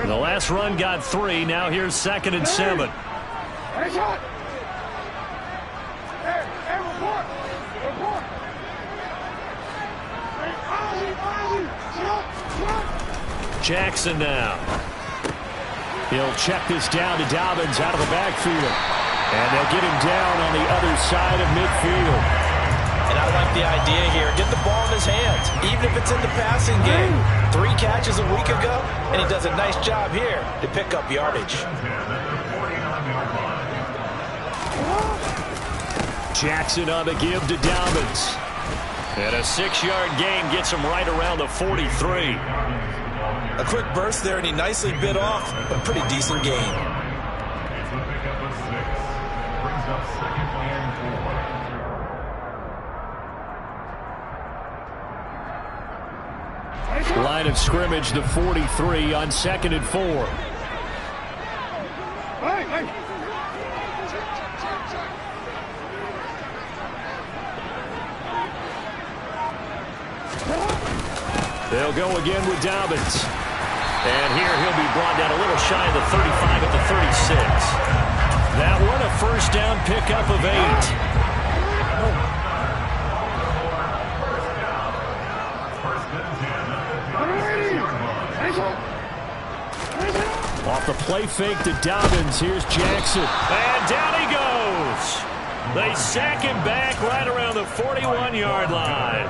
The last run got 3. Now here's 2nd and 7. Jackson now. He'll check this down to Dobbins out of the backfield. And they'll get him down on the other side of midfield. And I like the idea here. Get the ball in his hands, even if it's in the passing game. 3 catches a week ago, and he does a nice job here to pick up yardage. Jackson on the give to Dobbins. And a 6-yard gain gets him right around the 43. A quick burst there, and he nicely bit off a pretty decent gain. Line of scrimmage, the 43 on 2nd and 4. They'll go again with Dobbins. And here he'll be brought down a little shy of the 35 at the 36. That one a first down pickup of 8. Off the play fake to Dobbins. Here's Jackson. And down he goes. They sack him back right around the 41-yard line.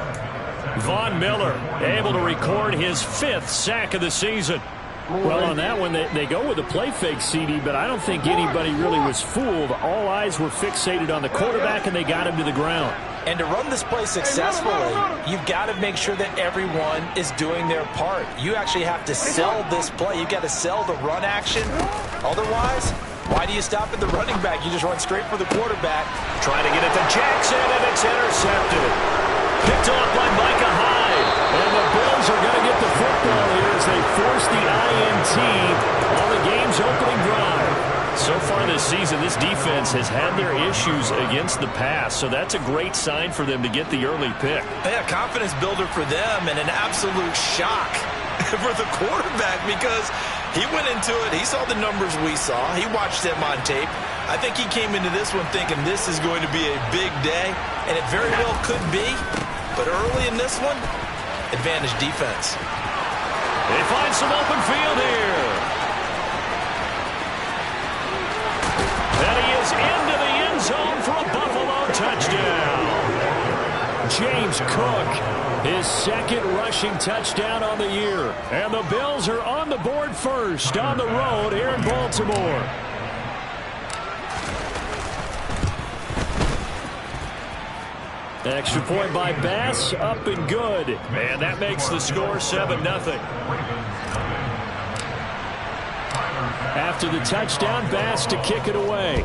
Von Miller able to record his 5th sack of the season. Well, on that one, they go with the play fake, CD, but I don't think anybody really was fooled. All eyes were fixated on the quarterback, and they got him to the ground. And to run this play successfully, you've got to make sure that everyone is doing their part. You actually have to sell this play. You've got to sell the run action. Otherwise, why do you stop at the running back? You just run straight for the quarterback. Trying to get it to Jackson, and it's intercepted. Picked off by Micah Hyde. And the Bills are going to get the football here as they force the INT on the game's opening drive. So far this season, this defense has had their issues against the pass, so that's a great sign for them to get the early pick. Yeah, confidence builder for them and an absolute shock for the quarterback because he went into it. He saw the numbers we saw. He watched them on tape. I think he came into this one thinking this is going to be a big day, and it very well could be. But early in this one, advantage defense. They find some open field here. And he is into the end zone for a Buffalo touchdown. James Cook, his 2nd rushing touchdown on the year. And the Bills are on the board first on the road here in Baltimore. Extra point by Bass, up and good. And that makes the score 7-0. After the touchdown, Bass to kick it away.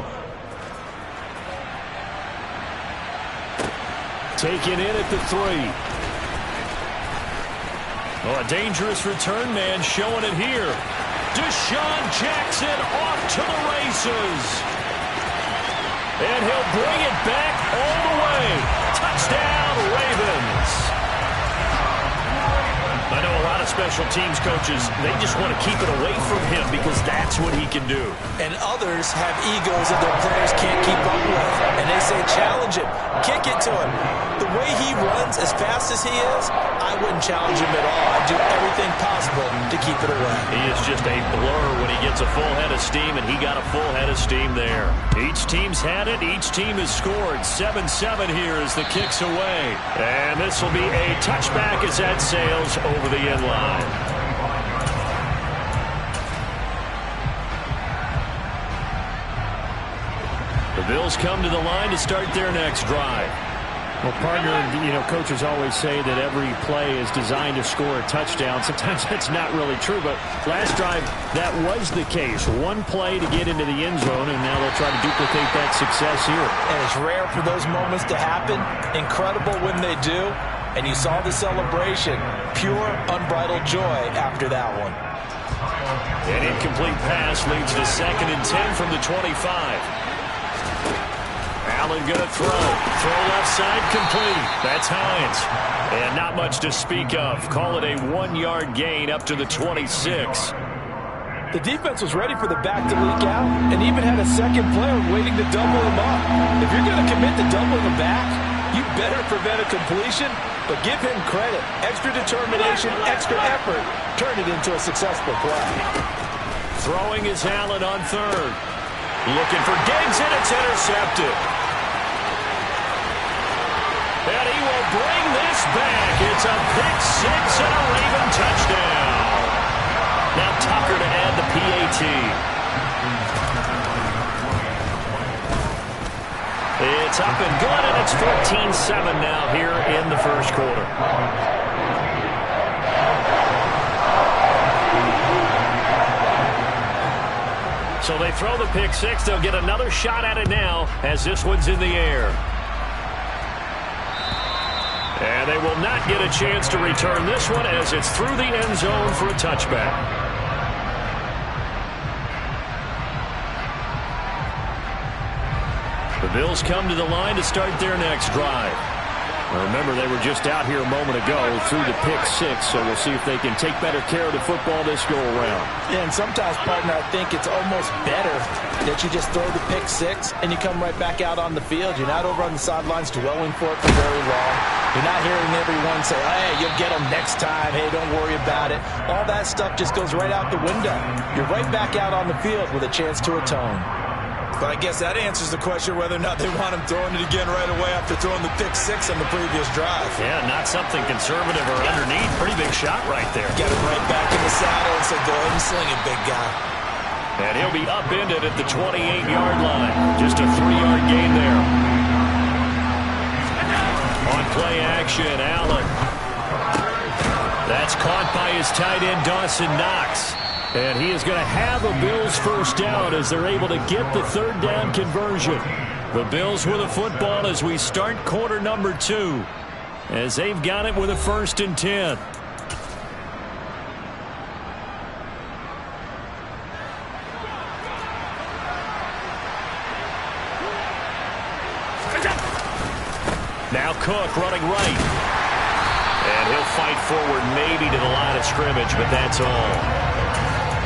Taken in at the 3. Oh, a dangerous return man showing it here. Deshaun Jackson off to the races. And he'll bring it back all the way. Touchdown, Ravens. I know a lot of special teams coaches, they just want to keep it away from him because that's what he can do. And others have egos that their players can't keep up with. And they say, challenge him, kick it to him. The way he runs as fast as he is, I wouldn't challenge him at all. I'd do everything possible to keep it away. He is just a blur when he gets a full head of steam, and he got a full head of steam there. Each team's had it. Each team has scored. 7-7 here as the kick's away. And this will be a touchback as that sails over the end line. The Bills come to the line to start their next drive. Well, partner, coaches always say that every play is designed to score a touchdown. Sometimes that's not really true, but last drive, that was the case. One play to get into the end zone, and now they'll try to duplicate that success here. And it's rare for those moments to happen. Incredible when they do. And you saw the celebration. Pure, unbridled joy after that one. An incomplete pass leads to 2nd and 10 from the 25. Allen going to throw. Throw left side complete. That's Hines. And not much to speak of. Call it a 1-yard gain up to the 26. The defense was ready for the back to leak out and even had a second player waiting to double him up. If you're going to commit to doubling him back, you better prevent a completion, but give him credit. Extra determination, extra effort, turn it into a successful play. Throwing is Allen on third. Looking for Diggs, and it's intercepted. And he will bring this back. It's a pick six and a Raven touchdown. Now Tucker to add the PAT. It's up and good, and it's 14-7 now here in the first quarter. So they throw the pick six. They'll get another shot at it now as this one's in the air. And they will not get a chance to return this one as it's through the end zone for a touchback. The Bills come to the line to start their next drive. Remember, they were just out here a moment ago through the pick six, so we'll see if they can take better care of the football this go-around. Yeah, and sometimes, partner, I think it's almost better that you just throw the pick six and you come right back out on the field. You're not over on the sidelines dwelling for it for very long. You're not hearing everyone say, hey, you'll get them next time. Hey, don't worry about it. All that stuff just goes right out the window. You're right back out on the field with a chance to atone. But I guess that answers the question whether or not they want him throwing it again right away after throwing the pick six on the previous drive. Yeah, not something conservative or underneath. Pretty big shot right there. Get him right back in the saddle and say, go ahead and sling it, big guy. And he'll be upended at the 28-yard line. Just a 3-yard gain there. On play action, Allen. That's caught by his tight end, Dawson Knox. And he is going to have a Bills first down as they're able to get the third down conversion. The Bills with a football as we start quarter number 2, as they've got it with a 1st and 10. Now Cook running right. And he'll fight forward maybe to the line of scrimmage, but that's all.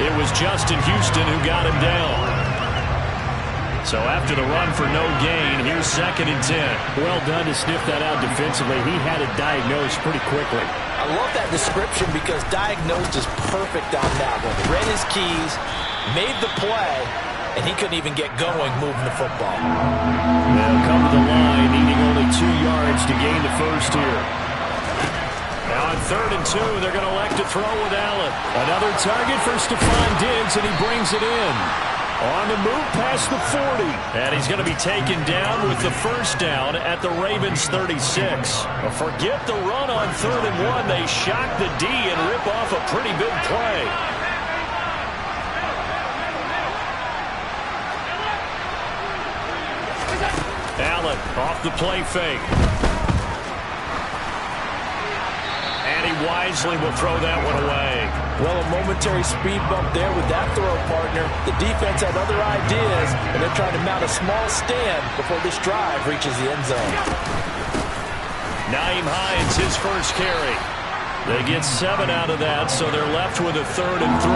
It was Justin Houston who got him down. So after the run for no gain, here's 2nd and 10. Well done to sniff that out defensively. He had it diagnosed pretty quickly. I love that description because diagnosed is perfect on that one. Read his keys, made the play, and he couldn't even get going moving the football. They'll come to the line, needing only 2 yards to gain the first here. Now on 3rd and 2, they're going to elect to throw with Allen. Another target for Stephon Diggs, and he brings it in. On the move past the 40. And he's going to be taken down with the first down at the Ravens' 36. Forget the run on 3rd and 1. They shock the D and rip off a pretty big play. Allen off the play fake. And he wisely will throw that one away. Well, a momentary speed bump there with that throw, partner. The defense had other ideas, and they're trying to mount a small stand before this drive reaches the end zone. Nyheim Hines, his first carry. They get 7 out of that, so they're left with a 3rd and 3.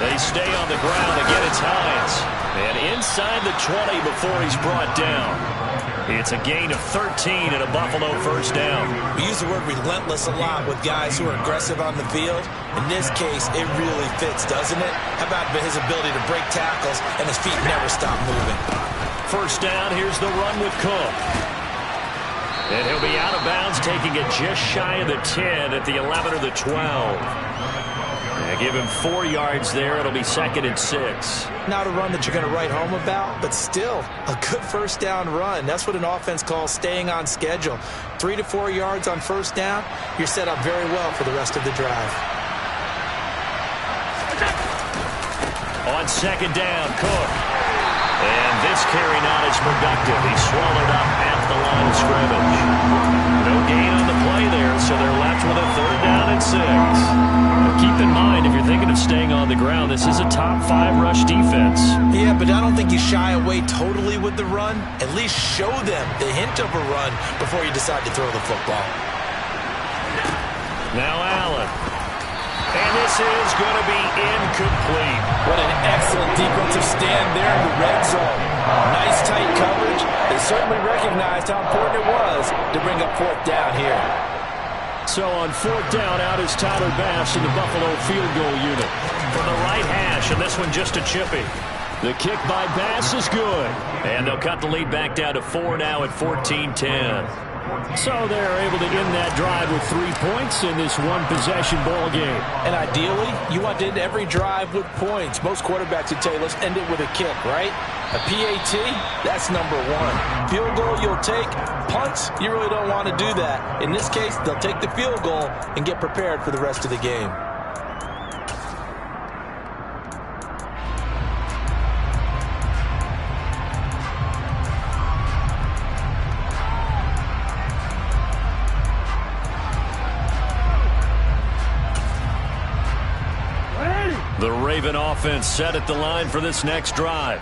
They stay on the ground. Again, it's Hines. And inside the 20 before he's brought down. It's a gain of 13 and a Buffalo first down. We use the word relentless a lot with guys who are aggressive on the field. In this case, it really fits, doesn't it? How about his ability to break tackles and his feet never stop moving? First down, here's the run with Cook. And he'll be out of bounds, taking it just shy of the 10 at the 11 or the 12. Give him 4 yards there. It'll be 2nd and 6. Not a run that you're going to write home about, but still a good first down run. That's what an offense calls staying on schedule. 3 to 4 yards on first down, you're set up very well for the rest of the drive. On 2nd down, Cook. And this carry not as productive. He's swallowed up at the line of scrimmage. No gain on the play there, so they're left with a 3rd down and 6. Keep in mind, if you're thinking of staying on the ground, this is a top 5 rush defense. Yeah, but I don't think you shy away totally with the run. At least show them the hint of a run before you decide to throw the football. Now Allen. And this is going to be incomplete. What an excellent defensive stand there in the red zone. Nice tight coverage. They certainly recognized how important it was to bring up fourth down here. So on fourth down, out is Tyler Bass in the Buffalo field goal unit. From the right hash, and this one just a chippy. The kick by Bass is good. And they'll cut the lead back down to 4 now at 14-10. So they're able to end that drive with 3 points in this one-possession ball game. And ideally, you want to end every drive with points. Most quarterbacks would tell you, let's end it with a kick, right? A PAT, that's number one. Field goal you'll take. Punts, you really don't want to do that. In this case, they'll take the field goal and get prepared for the rest of the game. The Raven offense set at the line for this next drive.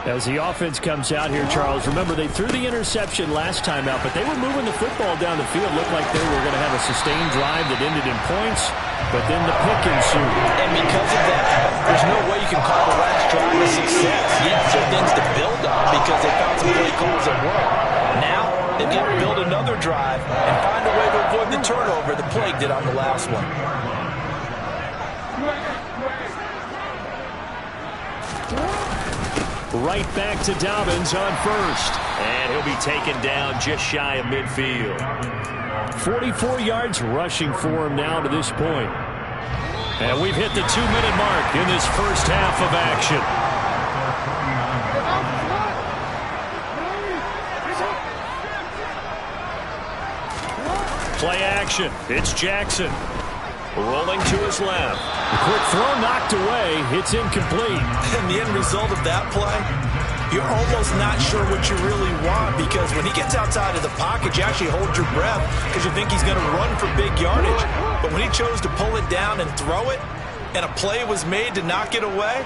As the offense comes out here, Charles, remember they threw the interception last time out, but they were moving the football down the field. Looked like they were going to have a sustained drive that ended in points, but then the pick ensued. And because of that, there's no way you can call the last drive a success. Yes, there are things to build on because they found some play calls that work. Now, they've got to build another drive and find a way to avoid the turnover the Plague did on the last one. Right back to Dobbins on first. And he'll be taken down just shy of midfield. 44 yards rushing for him now to this point. And we've hit the 2-minute mark in this first half of action. Play action. It's Jackson. Rolling to his left. A quick throw knocked away. It's incomplete. And the end result of that play, you're almost not sure what you really want because when he gets outside of the pocket, you actually hold your breath because you think he's going to run for big yardage. But when he chose to pull it down and throw it, and a play was made to knock it away,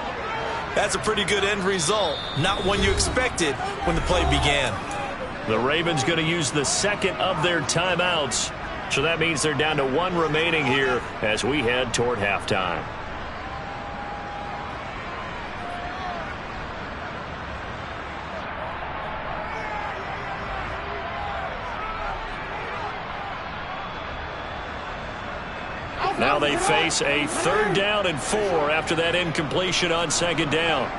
that's a pretty good end result. Not one you expected when the play began. The Ravens going to use the second of their timeouts. So that means they're down to 1 remaining here as we head toward halftime. Now they face a 3rd down and 4 after that incompletion on 2nd down.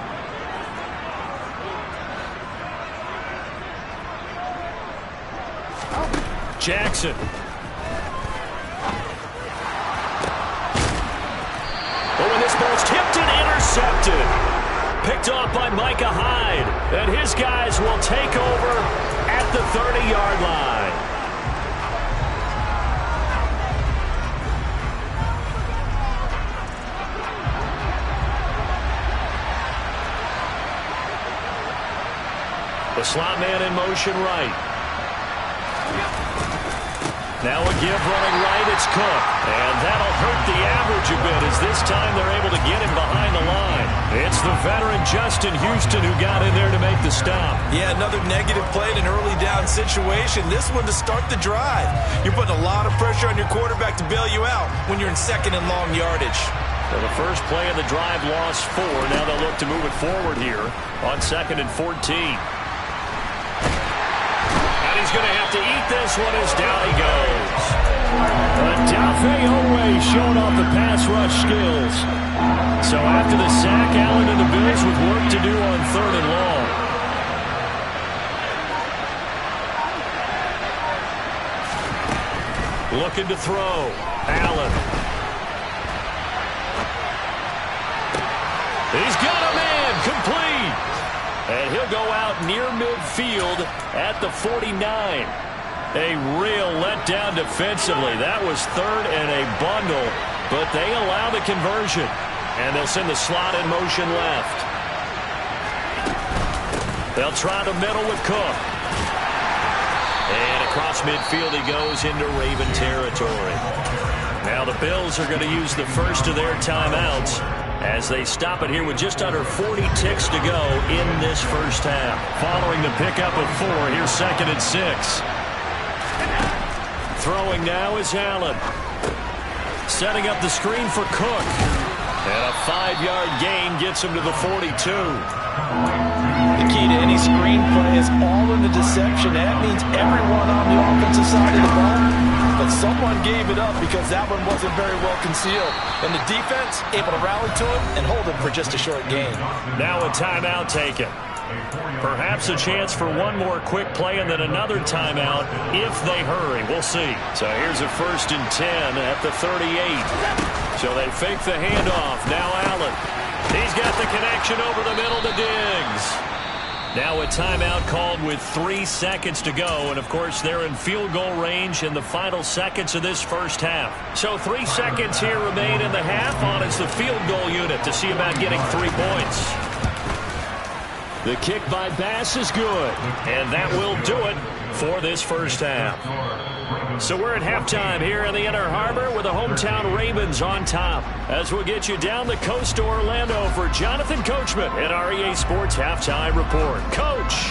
Jackson. Oh, and this ball's tipped and intercepted. Picked off by Micah Hyde. And his guys will take over at the 30-yard line. The slot man in motion right. Now a give running right, it's Cook. And that'll hurt the average a bit as this time they're able to get him behind the line. It's the veteran Justin Houston who got in there to make the stop. Yeah, another negative play in an early down situation. This one to start the drive. You're putting a lot of pressure on your quarterback to bail you out when you're in 2nd and long yardage. Well, the first play of the drive lost 4. Now they'll look to move it forward here on 2nd and 14. He's going to have to eat this one as down he goes. Adafe Owe showing off the pass rush skills. So after the sack, Allen and the Bills with work to do on 3rd and long. Looking to throw. Allen. He's got a man. Complete. And he'll go out near midfield at the 49. A real letdown defensively. That was 3rd and a bundle, but they allow the conversion. And they'll send the slot in motion left. They'll try the middle with Cook. And across midfield he goes into Raven territory. Now the Bills are going to use the first of their timeouts as they stop it here with just under 40 ticks to go in this first half. Following the pickup of 4, here's 2nd and 6. Throwing now is Allen. Setting up the screen for Cook. And a 5-yard gain gets him to the 42. The key to any screen play is all in the deception. That means everyone on the offensive side of the ball. But someone gave it up because that one wasn't very well concealed. And the defense able to rally to it and hold it for just a short gain. Now a timeout taken. Perhaps a chance for one more quick play and then another timeout if they hurry. We'll see. So here's a 1st and 10 at the 38. So they fake the handoff. Now Allen. He's got the connection over the middle to Diggs. Now a timeout called with 3 seconds to go. And, of course, they're in field goal range in the final seconds of this first half. So 3 seconds here remain in the half on as the field goal unit to see about getting 3 points. The kick by Bass is good, and that will do it for this first half. So we're at halftime here in the Inner Harbor with the hometown Ravens on top. As we'll get you down the coast to Orlando for Jonathan Coachman at our EA Sports Halftime Report. Coach.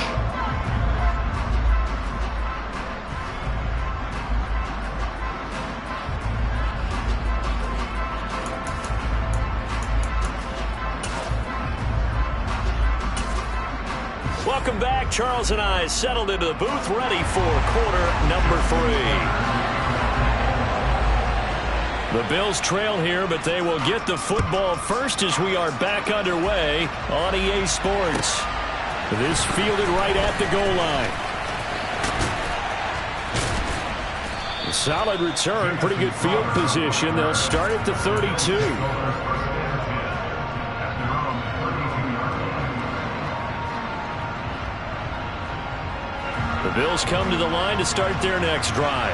Welcome back. Charles and I settled into the booth, ready for quarter number 3. The Bills trail here, but they will get the football first as we are back underway on EA Sports. This fielded right at the goal line. A solid return, pretty good field position. They'll start at the 32. The Bills come to the line to start their next drive.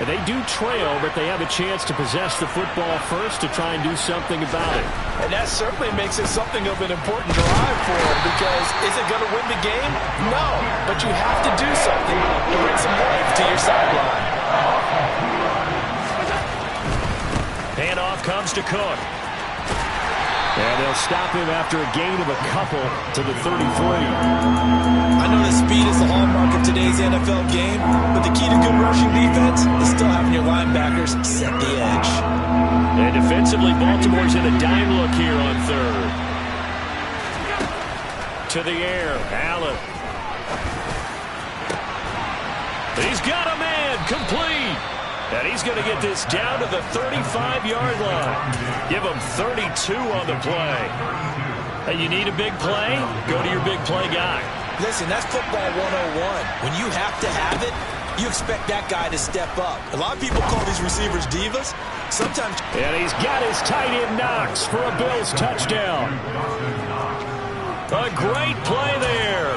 And they do trail, but they have a chance to possess the football first to try and do something about it. And that certainly makes it something of an important drive for them because is it going to win the game? No, but you have to do something to bring some life to your sideline. Handoff comes to Cook. And they'll stop him after a gain of a couple to the 33. I know that speed is the hallmark of today's NFL game, but the key to good rushing defense is still having your linebackers set the edge. And defensively, Baltimore's in a dime look here on 3rd. To the air, Allen. He's got a man, complete. And he's going to get this down to the 35-yard line. Give him 32 on the play. Hey, you need a big play? Go to your big play guy. Listen, that's football 101. When you have to have it, you expect that guy to step up. A lot of people call these receivers divas. Sometimes. And he's got his tight end Knox for a Bills touchdown. A great play there.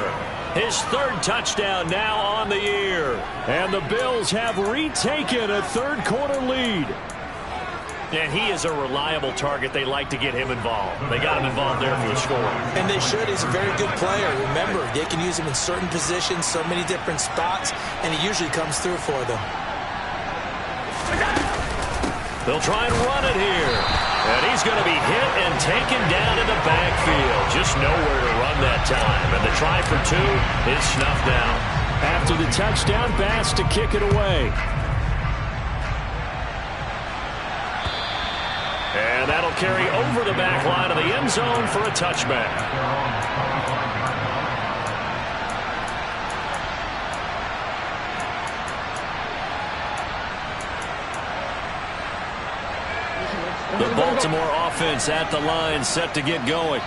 His 3rd touchdown now on the year. And the Bills have retaken a 3rd quarter lead. And he is a reliable target. They like to get him involved. They got him involved there for the score. And they should. He's a very good player. Remember, they can use him in certain positions, so many different spots, and he usually comes through for them. They'll try and run it here. And he's going to be hit and taken down in the backfield. Just nowhere to run that time. And the try for 2 is snuffed out. After the touchdown, Bass to kick it away. And that'll carry over the back line of the end zone for a touchback. The Baltimore offense at the line, set to get going.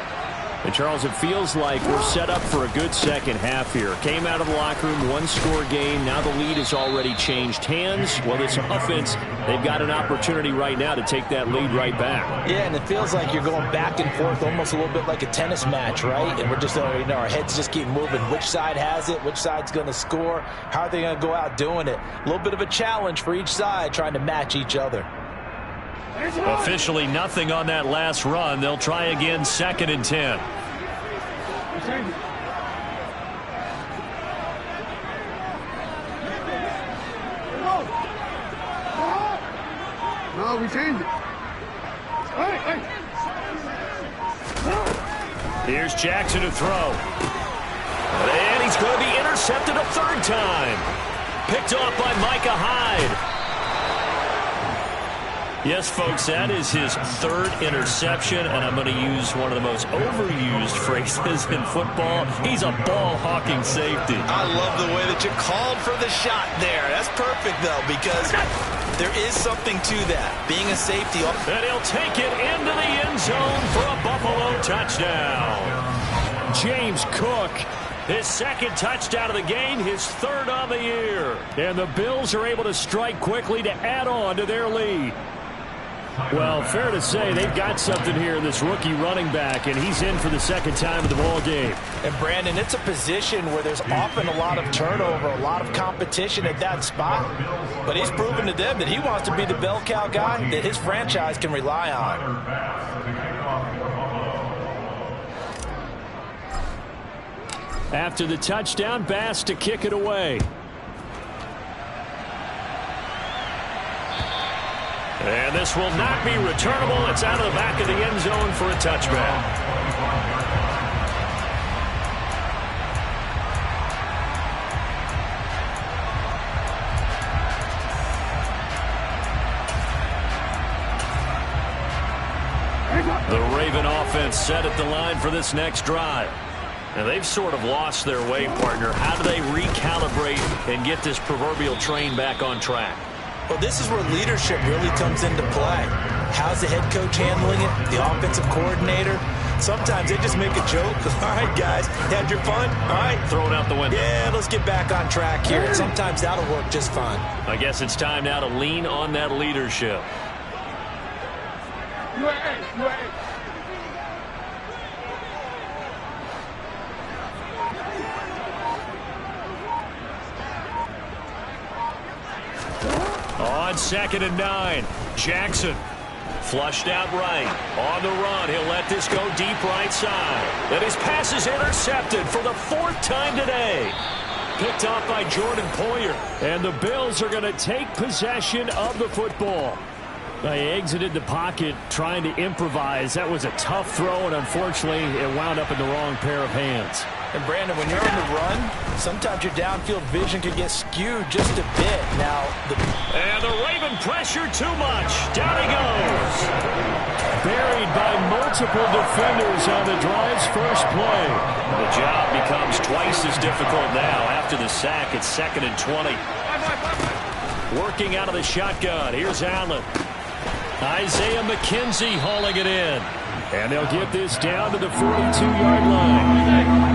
And, Charles, it feels like we're set up for a good second half here. Came out of the locker room, 1-score game. Now the lead has already changed hands. Well, this offense, they've got an opportunity right now to take that lead right back. Yeah, and it feels like you're going back and forth almost a little bit like a tennis match, right? And we're just, our heads just keep moving. Which side has it? Which side's going to score? How are they going to go out doing it? A little bit of a challenge for each side trying to match each other. Officially nothing on that last run. They'll try again, 2nd and 10. No, we changed it. Here's Jackson to throw. And he's going to be intercepted a 3rd time. Picked off by Micah Hyde. Yes, folks, that is his third interception, and I'm going to use one of the most overused phrases in football. He's a ball-hawking safety. I love the way that you called for the shot there. That's perfect, though, because there is something to that, being a safety. And he'll take it into the end zone for a Buffalo touchdown. James Cook, his second touchdown of the game, his third on the year. And the Bills are able to strike quickly to add on to their lead. Well, fair to say they've got something here in this rookie running back, and he's in for the second time of the ball game. And, Brandon, it's a position where there's often a lot of turnover, a lot of competition at that spot. But he's proven to them that he wants to be the bell cow guy that his franchise can rely on. After the touchdown, Bass to kick it away. And this will not be returnable. It's out of the back of the end zone for a touchback. The Raven offense set at the line for this next drive. And they've sort of lost their way, partner. How do they recalibrate and get this proverbial train back on track? Well, this is where leadership really comes into play. How's the head coach handling it? The offensive coordinator? Sometimes they just make a joke. All right, guys, had your fun? All right. Throw it out the window. Yeah, let's get back on track here. And sometimes that'll work just fine. I guess it's time now to lean on that leadership. On 2nd and 9, Jackson flushed out right. On the run, he'll let this go deep right side. And his pass is intercepted for the 4th time today. Picked off by Jordan Poyer. And the Bills are going to take possession of the football. They exited the pocket trying to improvise. That was a tough throw, and unfortunately, it wound up in the wrong pair of hands. And, Brandon, when you're on the run, sometimes your downfield vision can get skewed just a bit. Now, and the Raven pressure too much. Down he goes. Buried by multiple defenders on the drive's first play. The job becomes twice as difficult now. After the sack, it's 2nd and 20. Working out of the shotgun. Here's Allen. Isaiah McKenzie hauling it in. And they'll get this down to the 42-yard line.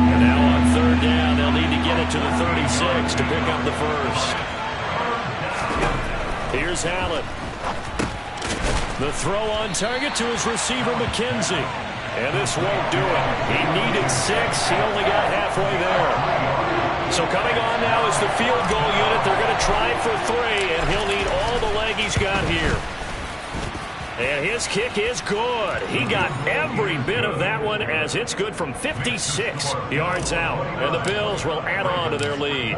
And now on 3rd down, they'll need to get it to the 36 to pick up the first. Here's Allen. The throw on target to his receiver, McKenzie. And this won't do it. He needed 6. He only got halfway there. So coming on now is the field goal unit. They're going to try for 3, and he'll need all the leg he's got here. And his kick is good. He got every bit of that one as it's good from 56 yards out. And the Bills will add on to their lead.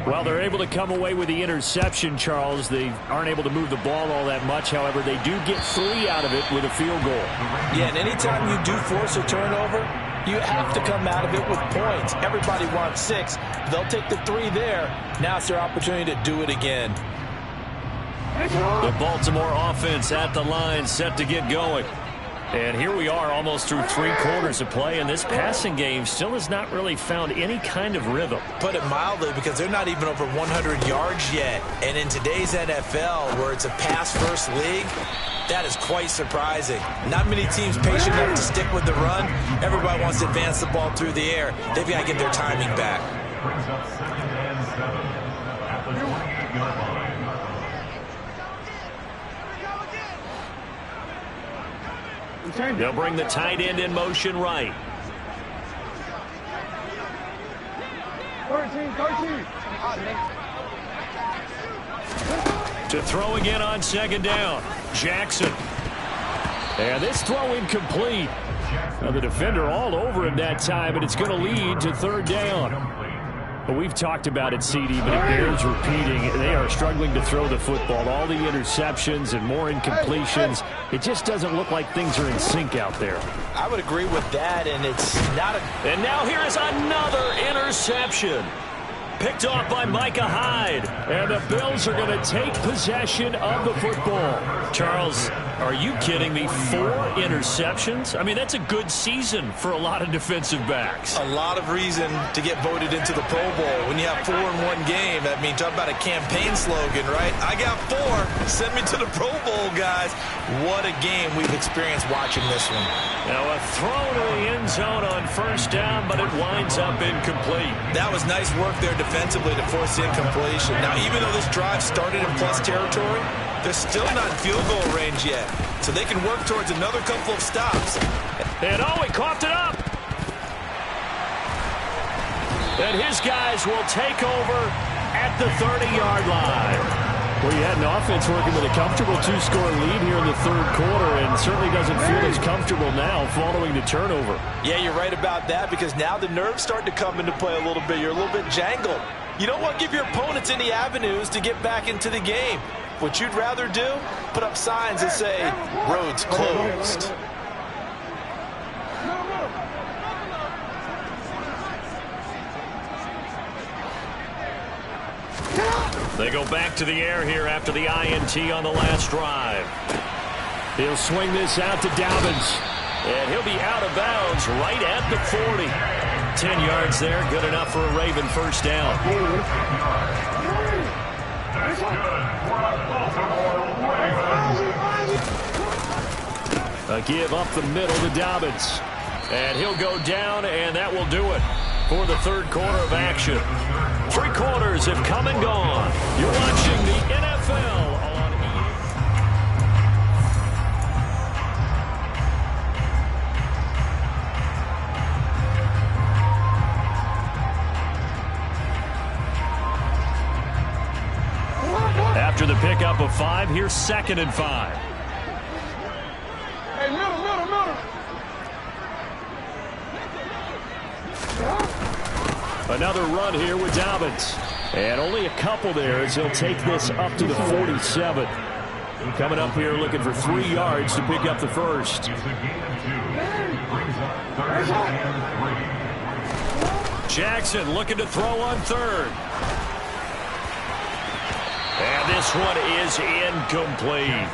Well, they're able to come away with the interception, Charles. They aren't able to move the ball all that much. However, they do get 3 out of it with a field goal. Yeah, and anytime you do force a turnover, you have to come out of it with points. Everybody wants 6. They'll take the 3 there. Now it's their opportunity to do it again. The Baltimore offense at the line, set to get going. And here we are almost through 3 quarters of play, and this passing game still has not really found any kind of rhythm. Put it mildly, because they're not even over 100 yards yet. And in today's NFL, where it's a pass-first league, that is quite surprising. Not many teams patient enough to stick with the run. Everybody wants to advance the ball through the air. They've got to get their timing back. They'll bring the tight end in motion right. 13. To throw again on 2nd down. Jackson. And this throw incomplete. Now the defender all over him that time, and it's going to lead to 3rd down. But we've talked about it, CD, but it bears repeating. They are struggling to throw the football. All the interceptions and more incompletions. It just doesn't look like things are in sync out there. I would agree with that, and it's not a... And now here is another interception. Picked off by Micah Hyde. And the Bills are going to take possession of the football. Charles, are you kidding me? 4 interceptions? I mean, that's a good season for a lot of defensive backs. A lot of reason to get voted into the Pro Bowl. When you have 4 in one game, I mean, talk about a campaign slogan, right? I got 4. Send me to the Pro Bowl, guys. What a game we've experienced watching this one. Now a throw to the end zone on first down, but it winds up incomplete. That was nice work there defensively to force the incompletion. Now, even though this drive started in plus territory, they're still not in field goal range yet. So they can work towards another couple of stops. And he coughed it up. And his guys will take over at the 30-yard line. Well, you had an offense working with a comfortable 2-score lead here in the third quarter, and certainly doesn't feel as comfortable now following the turnover. Yeah, you're right about that, because now the nerves start to come into play a little bit. You're a little bit jangled. You don't want to give your opponents any avenues to get back into the game. What you'd rather do, put up signs that say, roads closed. They go back to the air here after the INT on the last drive. He'll swing this out to Dobbins. And he'll be out of bounds right at the 40. 10 yards there, good enough for a Raven first down. A give up the middle to Dobbins. And he'll go down, and that will do it for the third quarter of action. 3 quarters have come and gone. You're watching the NFL on After the pickup of 5, here's 2nd and 5. Hey, middle. Another run here with Dobbins. And only a couple there as he'll take this up to the 47. Coming up here looking for 3 yards to pick up the first. Jackson looking to throw on 3rd. And this one is incomplete.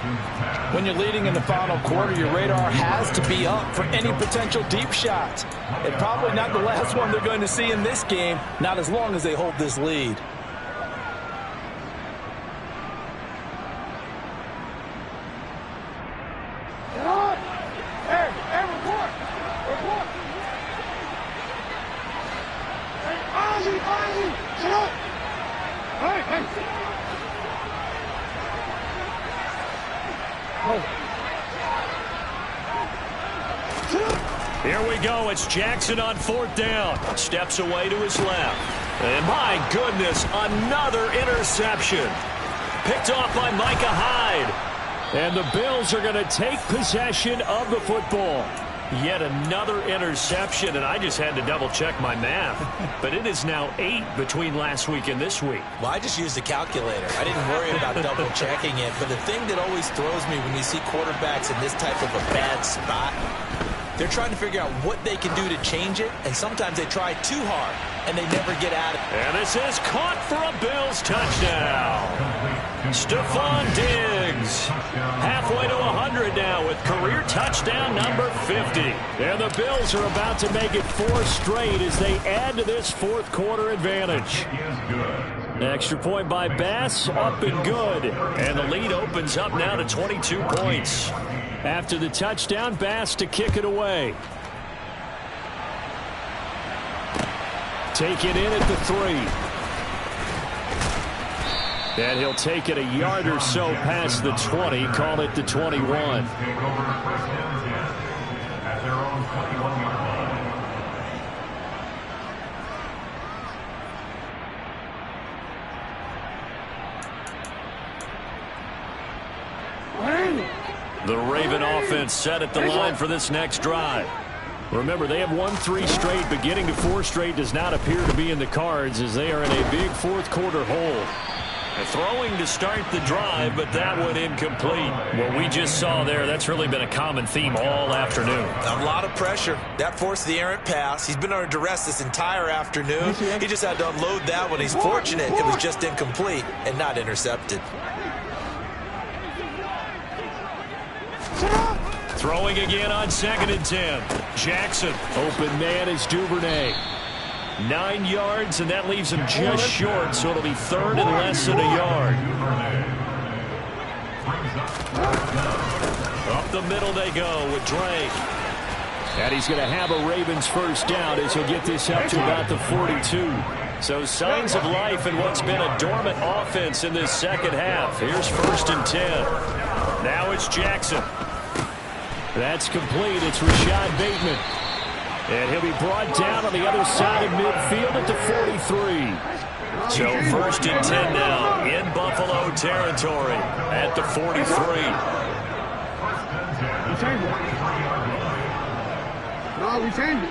When you're leading in the final quarter, your radar has to be up for any potential deep shots. And probably not the last one they're going to see in this game, not as long as they hold this lead. Here we go. It's Jackson on 4th down. Steps away to his left. And my goodness, another interception. Picked off by Micah Hyde. And the Bills are going to take possession of the football. Yet another interception, and I just had to double-check my math. But it is now 8 between last week and this week. Well, I just used a calculator. I didn't worry about double-checking it. But the thing that always throws me when you see quarterbacks in this type of a bad spot, they're trying to figure out what they can do to change it, and sometimes they try too hard, and they never get at it. And this is caught for a Bills touchdown. Stephon Diggs, halfway to 100 now with career touchdown number 50. And the Bills are about to make it 4 straight as they add to this fourth quarter advantage. Extra point by Bass, up and good. And the lead opens up now to 22 points. After the touchdown, Bass to kick it away. Take it in at the 3. And he'll take it a yard or so past the 20, call it the 21. The Raven offense set at the line for this next drive. Remember, they have won 3 straight, but getting to 4 straight does not appear to be in the cards as they are in a big fourth quarter hole. Throwing to start the drive, but that one incomplete. What we just saw there, that's really been a common theme all afternoon. A lot of pressure. That forced the errant pass. He's been under duress this entire afternoon. He just had to unload that one. He's fortunate it was just incomplete and not intercepted. Throwing again on 2nd and 10. Jackson, open man is Duvernay. 9 yards, and that leaves him just short, so it'll be 3rd and less than a yard. Up the middle they go with Drake. And he's going to have a Ravens first down as he'll get this up to about the 42. So signs of life in what's been a dormant offense in this second half. Here's 1st and 10. Now it's Jackson. That's complete. It's Rashad Bateman. And he'll be brought down on the other side of midfield at the 43. So 1st and 10 now in Buffalo territory at the 43. No, we changed it.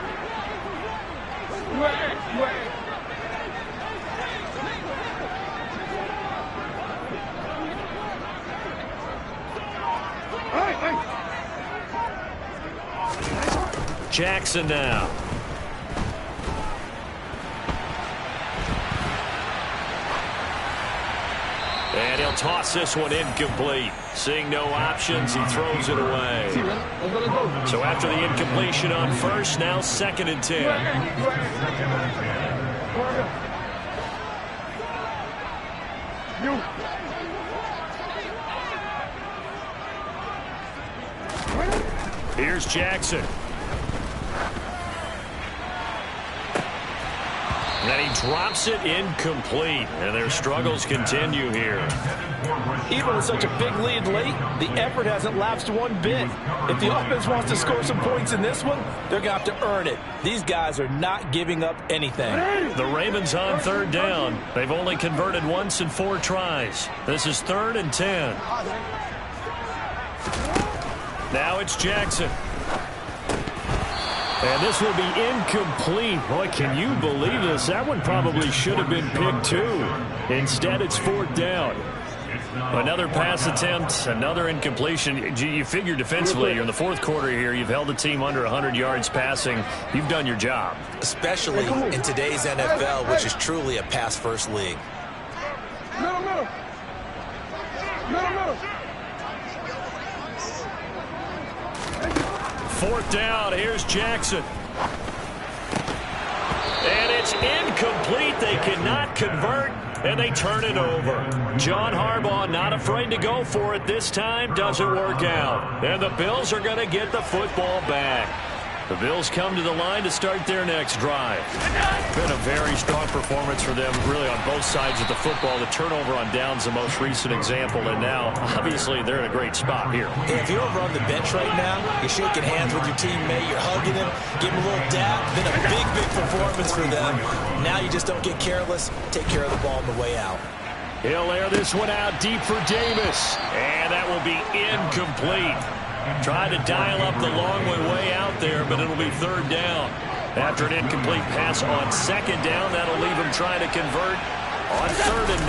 Jackson now. And he'll toss this one incomplete. Seeing no options, he throws it away. So after the incompletion on 1st, now 2nd and 10. Here's Jackson. And then he drops it incomplete. And their struggles continue here. Even with such a big lead late, the effort hasn't lapsed one bit. If the offense wants to score some points in this one, they're going to have to earn it. These guys are not giving up anything. The Ravens on 3rd down. They've only converted once in 4 tries. This is 3rd and 10. Now it's Jackson. And this will be incomplete. Boy, can you believe this? That one probably should have been picked too. Instead, it's 4th down. Another pass attempt, another incompletion. You figure defensively, you're in the 4th quarter here. You've held the team under 100 yards passing. You've done your job. Especially in today's NFL, which is truly a pass-first league. Middle. 4th down. Here's Jackson. And it's incomplete. They cannot convert, and they turn it over. John Harbaugh not afraid to go for it this time. Doesn't work out. And the Bills are going to get the football back. The Bills come to the line to start their next drive. Been a very strong performance for them, really, on both sides of the football. The turnover on downs, the most recent example, and now, obviously, they're in a great spot here. Hey, if you're over on the bench right now, you're shaking hands with your teammate, you're hugging him, give him a little dab. Been a big performance for them. Now you just don't get careless. Take care of the ball on the way out. He'll air this one out deep for Davis, and that will be incomplete. Tried to dial up the long way out there, but it'll be 3rd down. After an incomplete pass on 2nd down, that'll leave him trying to convert on 3rd and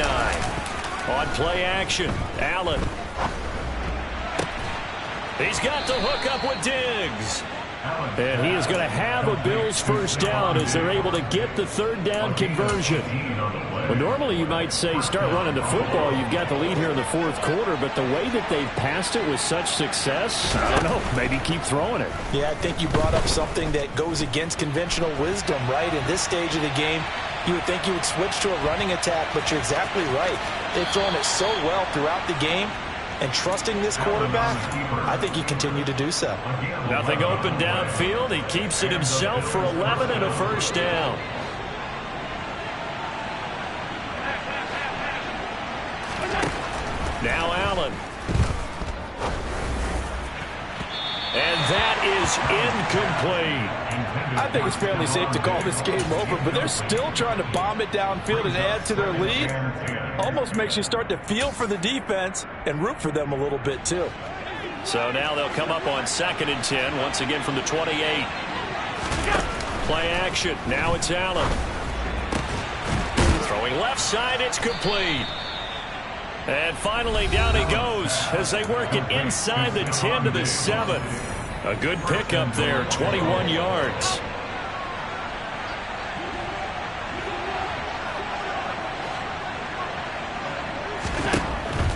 9. On play action, Allen. He's got the hook up with Diggs. And he is going to have a Bills first down as they're able to get the 3rd down conversion. Well, normally you might say start running the football. You've got the lead here in the 4th quarter, but the way that they've passed it with such success, I don't know, maybe keep throwing it. Yeah, I think you brought up something that goes against conventional wisdom, right? In this stage of the game, you would think you would switch to a running attack, but you're exactly right. They've thrown it so well throughout the game. And trusting this quarterback, I think he continued to do so. Nothing open downfield. He keeps it himself for 11 and a first down. Now Allen. And that is incomplete. I think it's fairly safe to call this game over, but they're still trying to bomb it downfield and add to their lead. Almost makes you start to feel for the defense and root for them a little bit too. So now they'll come up on 2nd and 10, once again from the 28. Play action. Now it's Allen. Throwing left side, it's complete. And finally, down he goes as they work it inside the 10 to the 7. A good pickup there, 21 yards.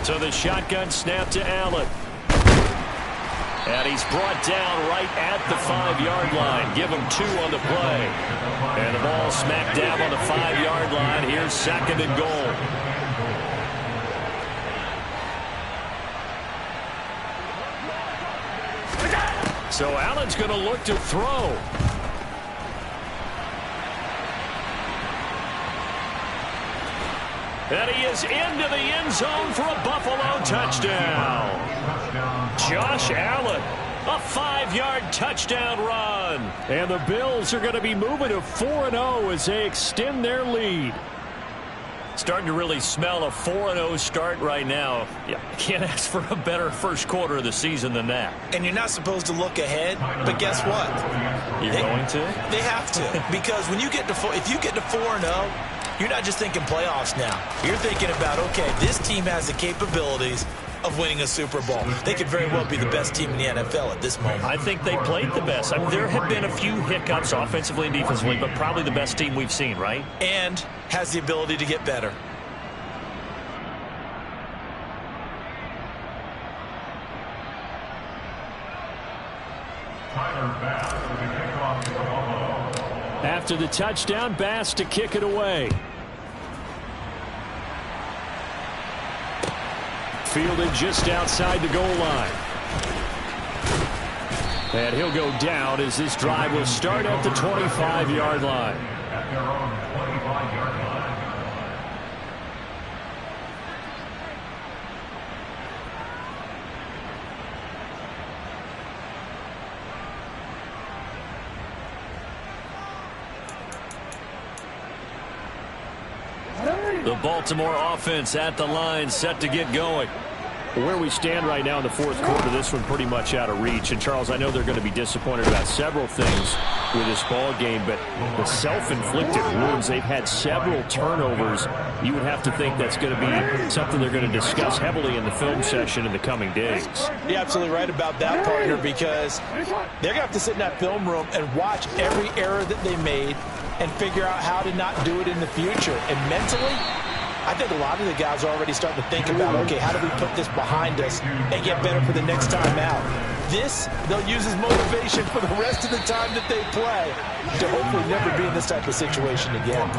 So the shotgun snap to Allen. And he's brought down right at the 5-yard line. Give him 2 on the play. And the ball smack dab on the 5-yard line. Here's 2nd and goal. So Allen's going to look to throw. And he is into the end zone for a Buffalo touchdown. Josh Allen, a 5-yard touchdown run. And the Bills are going to be moving to 4-0 as they extend their lead. Starting to really smell a 4-0 start right now. Yeah, can't ask for a better first quarter of the season than that. And you're not supposed to look ahead, but guess what? You're going to? They have to, because when you get to if you get to 4-0, you're not just thinking playoffs now. You're thinking about, okay, this team has the capabilities of winning a Super Bowl. They could very well be the best team in the NFL at this moment. I think they played the best. I mean, there have been a few hiccups offensively and defensively, but probably the best team we've seen, right? And has the ability to get better. After the touchdown, Bass to kick it away. Fielded just outside the goal line. And he'll go down as this drive will start at the 25-yard line. The Baltimore offense at the line, set to get going. Where we stand right now in the fourth quarter, this one pretty much out of reach. And, Charles, I know they're going to be disappointed about several things with this ball game, but the self-inflicted wounds, they've had several turnovers. You would have to think that's going to be something they're going to discuss heavily in the film session in the coming days. You're absolutely right about that, partner, because they're going to have to sit in that film room and watch every error that they made and figure out how to not do it in the future. And mentally, I think a lot of the guys are already starting to think about, okay, how do we put this behind us and get better for the next time out? This, they'll use as motivation for the rest of the time that they play to hopefully never be in this type of situation again.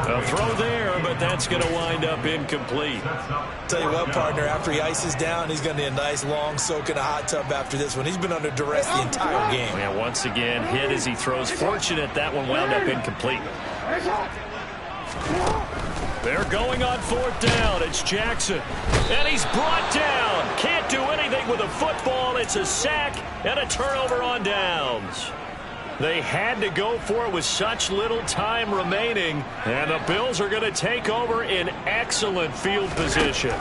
A throw there, but that's going to wind up incomplete. Tell you what, partner, after he ices down, he's going to need a nice long soak in a hot tub after this one. He's been under duress the entire game. Yeah, once again, hit as he throws. Fortunate that one wound up incomplete. They're going on 4th down. It's Jackson. And he's brought down. Can't do anything with a football. It's a sack and a turnover on downs. They had to go for it with such little time remaining. And the Bills are going to take over in excellent field position.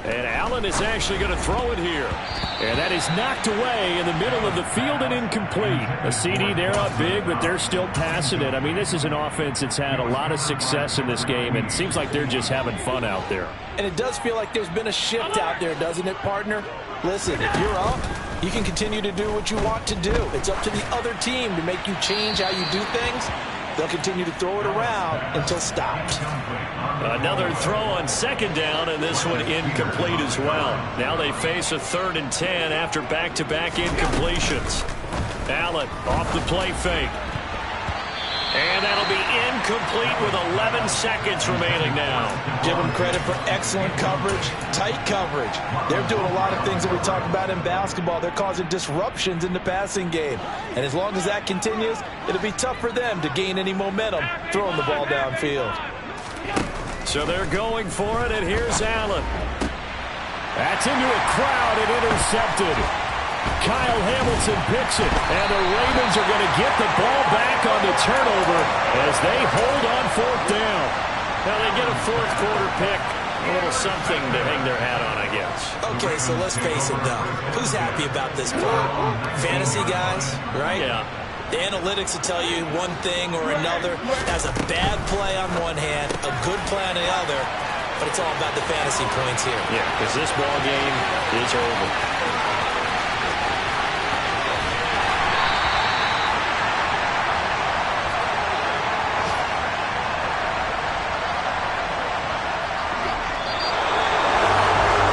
And Allen is actually going to throw it here. And that is knocked away in the middle of the field and incomplete. A CD, they're up big, but they're still passing it. I mean, this is an offense that's had a lot of success in this game, and it seems like they're just having fun out there. And it does feel like there's been a shift out there, doesn't it, partner? Listen, if you're up, you can continue to do what you want to do. It's up to the other team to make you change how you do things. They'll continue to throw it around until stopped. Another throw on 2nd down, and this one incomplete as well. Now they face a 3rd and 10 after back-to-back incompletions. Allen off the play fake. And that'll be incomplete with 11 seconds remaining now. Give them credit for excellent coverage, tight coverage. They're doing a lot of things that we talk about in basketball. They're causing disruptions in the passing game. And as long as that continues, it'll be tough for them to gain any momentum throwing the ball downfield. So they're going for it, and here's Allen. That's into a crowd and intercepted. Kyle Hamilton picks it, and the Ravens are going to get the ball back on the turnover as they hold on 4th down. Now they get a fourth quarter pick. A little something to hang their hat on, I guess. Okay, so let's face it, though. Who's happy about this play? Fantasy guys, right? Yeah. The analytics will tell you one thing or another. As a bad play on one hand, a good play on the other. but it's all about the fantasy points here. Yeah, because this ball game is over.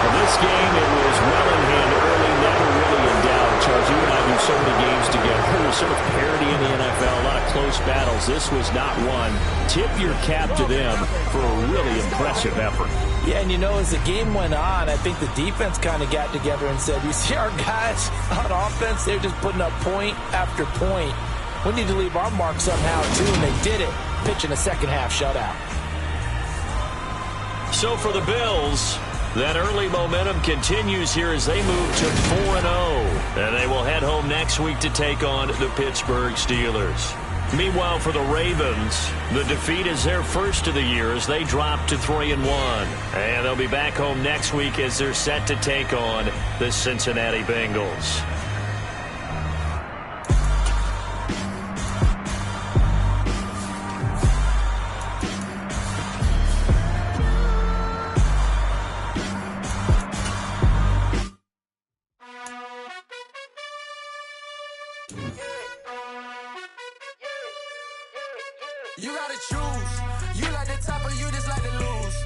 This game, it was well in hand early, never really in doubt. Charles, you and I do so many games together. It was sort of parity in the NFL, a lot of close battles. This was not one. Tip your cap to them for a really impressive effort. Yeah, and as the game went on, I think the defense kind of got together and said, you see our guys on offense, they're just putting up point after point. We need to leave our mark somehow, too, and they did it, pitching a second-half shutout. So for the Bills, that early momentum continues here as they move to 4-0. And they will head home next week to take on the Pittsburgh Steelers. Meanwhile, for the Ravens, the defeat is their first of the year as they drop to 3-1. And they'll be back home next week as they're set to take on the Cincinnati Bengals. You gotta choose. You like the top or you just like to lose.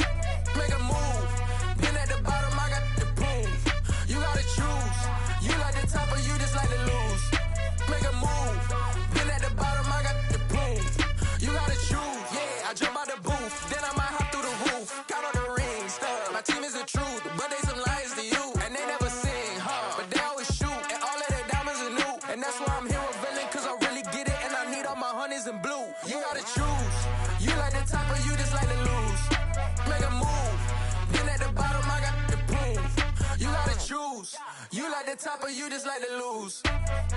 Make a move. Then at the bottom, I got the prove. You gotta choose. You like the top or you just like to lose. Make a move. Then at the bottom, I got the prove. You gotta choose. Yeah, I jump out the booth. Then I might hop through the roof. Count on the rings. My team is the truth, but they some liars to you. And they never sing, but they always shoot. And all of their diamonds are new. And that's why I'm here villain, cause I really get it. And I need all my honeys in blue. You gotta choose. You like the top or you just like to lose. Make a move. Then at the bottom, I got the prove. You gotta choose. You like the top or you just like to lose.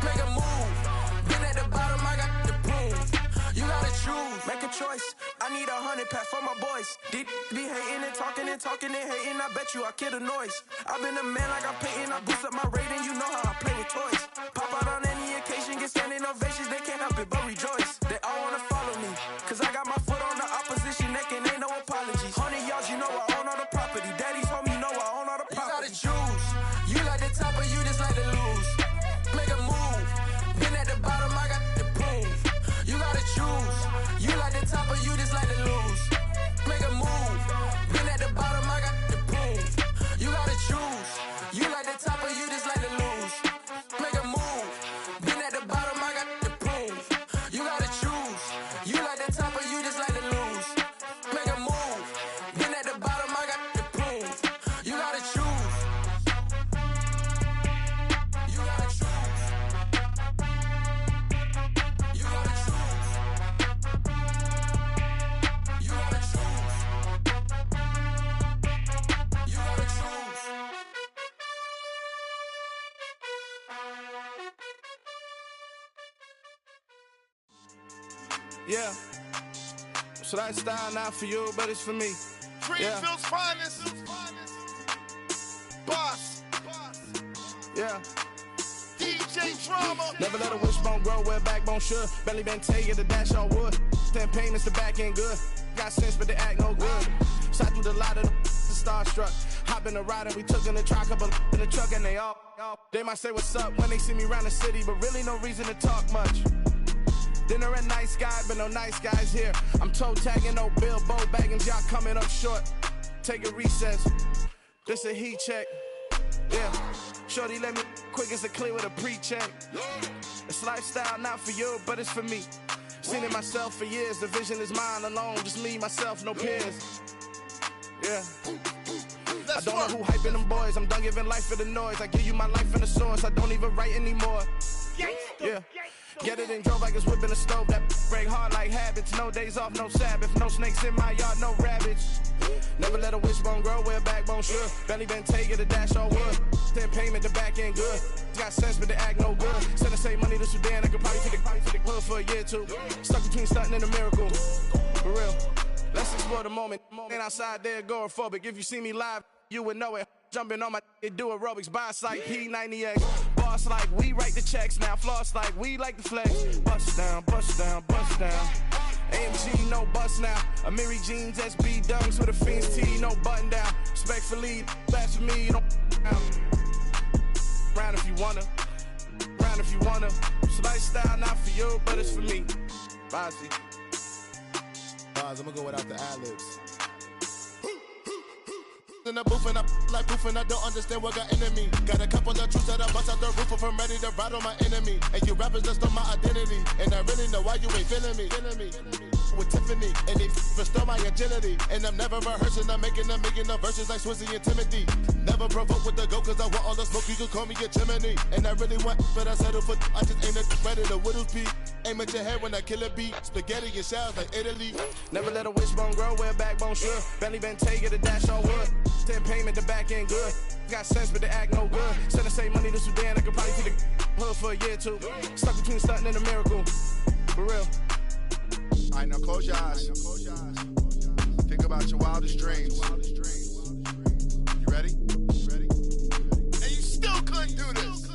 Make a move. Then at the bottom, I got the prove. You gotta choose. Make a choice. I need 100 pack for my boys. Be hating and talking and hating. I bet you I kill the noise. I've been a man like I'm Peyton. I boost up my rating. You know how I play with toys. Pop out on any occasion, get standing ovations. They can't help it but rejoice. They all wanna follow me, cause I got my foot on the opposition neck and ain't no apologies. 100 yards, you know I own all the property. Daddy's home, you know I own all the property. You gotta choose. You like the top or you just like to lose. Make a move. Then at the bottom, I got the prove. You gotta choose. You like the top or you just like to lose. Make a move. Then at the bottom, I got the prove. You gotta choose. You like the top or you just like to lose. Make a move. Then at the bottom, I got the prove. You gotta choose. You like the top or you just like to lose. Make a move. Then at the bottom, I got the prove. You gotta choose. You gotta choose. You gotta choose. You gotta choose. You gotta choose. Yeah. So that style not for you, but it's for me. Greenfield's finest. Boss. Yeah. DJ Drama. Never let a wishbone grow where backbone should. Belly been taking the dash all wood. 10 payments, the back end good. Got sense, but they act no good. Shot through the lot of the starstruck. Hop in the ride and we took in the truck, couple in the truck and they all. They might say what's up when they see me around the city, but really no reason to talk much. Dinner a nice guy, but no nice guys here. I'm toe tagging, no Bilbo Baggins, y'all coming up short. Take a recess. This a heat check. Yeah. Shorty let me quick as a clear with a pre-check. It's lifestyle not for you, but it's for me. Seen it myself for years. The vision is mine alone. Just me, myself, no peers. Yeah. I don't know who hyping them boys. I'm done giving life for the noise. I give you my life in the source. I don't even write anymore. Yeah. Get it and drove like it's whipping the stove. That break hard like habits. No days off, no Sabbath. No snakes in my yard, no rabbits. Never let a wishbone grow where a backbone should. Belly been taking the dash all wood. 10 payment, the back end good. Got sense, but they act no good. Send the same money to Sudan. I could probably take the hood for a year or two. Stuck between stunting and a miracle. For real. Let's explore the moment. Ain't outside there agoraphobic. If you see me live, you would know it. Jumping on my do aerobics, buys like P90X. Boss like we write the checks now. Floss like we like the flex. Bust down, bust down, bust down. AMG, no bust now. Amiri jeans, SB dunks with a Fiends tee, no button down. Respectfully, best for me, don't round if you wanna. Round if you wanna. It's lifestyle, not for you, but it's for me. Bossy. Bars, I'm gonna go without the ad-libs. In the booth and I like proof and I don't understand what got into me. Got a couple of truths that I bust out the roof if I'm ready to ride on my enemy. And you rappers just on my identity. And I really know why you ain't feeling me. With Tiffany and they restore my agility. And I'm never rehearsing, I'm making a million of verses like Swizzy and Timothy. Never provoke with the go cause I want all the smoke, you can call me a chimney. And I really want, but I settle for, I just ain't ready to Whittles beat. Aim at your head when I kill a beat. Spaghetti and shells like Italy. Never let a wishbone grow where a backbone should. Belly been take the dash all wood. 10 payment, the back end good. Got sense, but the act no good. Send the same money to Sudan, I could probably see the hood for a year or two. Stuck between stunting and a miracle. For real. All right, now close your eyes. Think about your wildest dreams. You ready? And you still couldn't do this.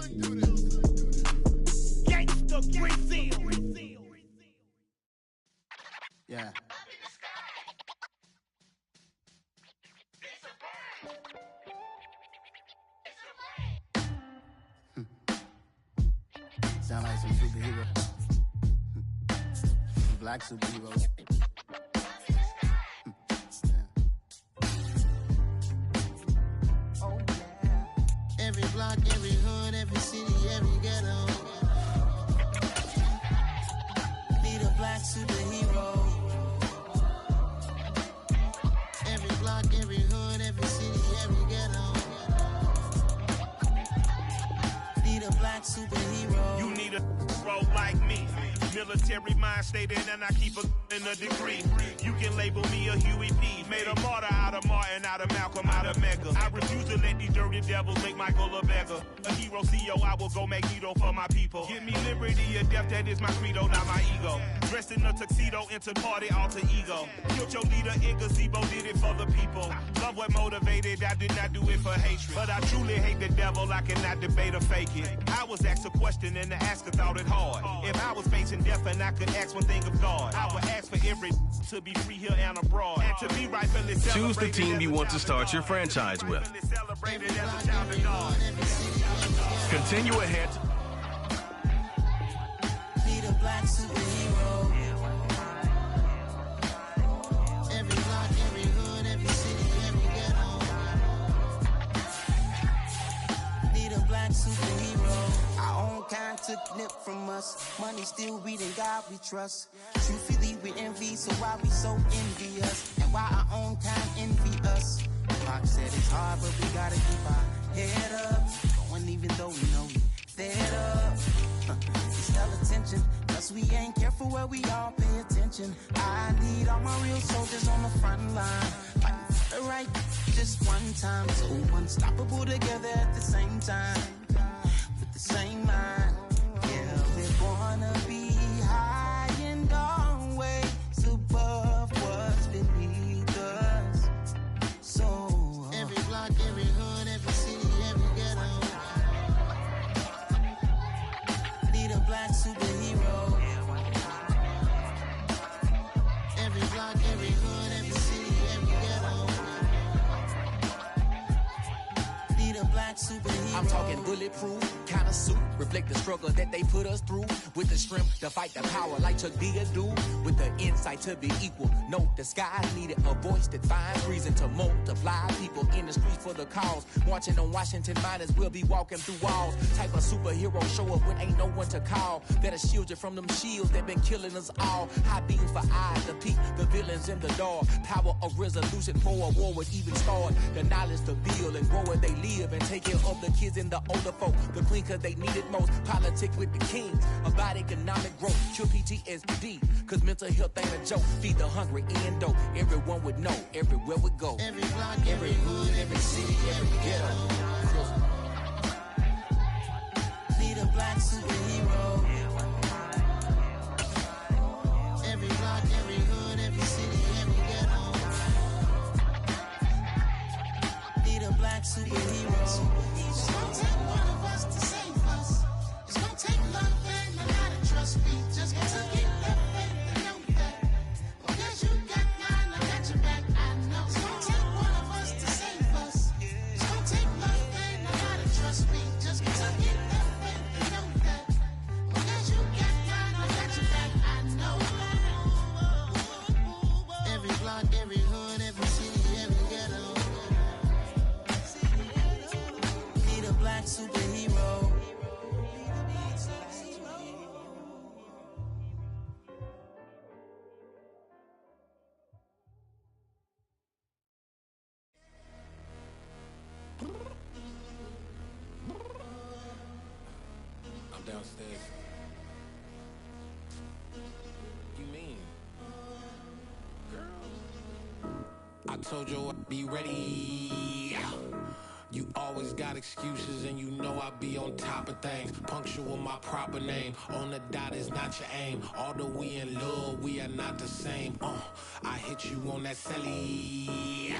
Gangsta Brazil. Yeah. Sound like some superhero. Black superheroes. Oh yeah. Every block, every hood, every city, every ghetto. Need a black superhero. Every block, every hood, every city, every ghetto. Need a black superhero. You need a role like me. Military mind stated and I keep in a degree. You can label me a Huey P. Made a martyr out of Martin, out of Malcolm, out of Mecca. I refuse to let these dirty devils make Michael a beggar. A hero CEO, I will go Magneto for my people. Give me liberty or death, that is my credo, not my ego. Dressed in a tuxedo, enter party, alter ego. Killed your leader in gazebo, did it for the people. Love what motivated, I did not do it for hatred. But I truly hate the devil, I cannot debate or fake it. I was asked a question and the asker thought it hard. If I was facing death and I could ask one thing of God, I would ask for every to be free here and abroad. And to be rightfully celebrated. Choose the team you want to start your franchise with. Continue ahead. Need a black superhero. Every block, every hood, every city, every ghetto. Need a black superhero. Our own kind took nip from us. Money still reading God we trust. Truthfully we envy, so why we so envious? And why our own kind envy us? Pac said it's hard, but we gotta keep our head up. Going even though we know we fed up. It's hell attention, cause we ain't careful where we all pay attention. I need all my real soldiers on the front line. Fighting for the right just one time. So unstoppable together at the same time. With the same mind. Yeah, we're gonna be high and always above what's beneath us. So every block, every hood, every city, every ghetto. Need a black superhero. Every block, every hood, every city, every ghetto. Need a black superhero. I'm talking bulletproof, kind of suit, reflect the struggle that they put us through. With the strength to fight the power like Chuck D do. With the insight to be equal. No, the sky needed a voice that finds reason to multiply. People in the streets for the cause. Marching on Washington, might as well be walking through walls. Type of superhero show up when ain't no one to call. That'll shield you from them shields that been killing us all. High beams for eyes to peek the villains in the dark. Power of resolution for a war would even start. The knowledge to build and grow where they live and take care of the kids and the older folk. The clean cause they need it most. Politics with the kings. About economic growth. Cure PTSD. Cause mental health ain't a joke. Feed the hungry and dope. Everyone would know. Everywhere we go. Every block, every hood, every city, every ghetto. Need a black superhero. Every block, every hood, every city, every ghetto. Need a black superhero. It's gonna take one of us to save us. It's gonna take love and a lot of trust. We just gotta get that faith and know that. downstairs. You mean? Girl, I told you I'd be ready. You always got excuses and you know I be on top of things. Punctual my proper name. On the dot is not your aim. Although we in love, we are not the same. I hit you on that celly.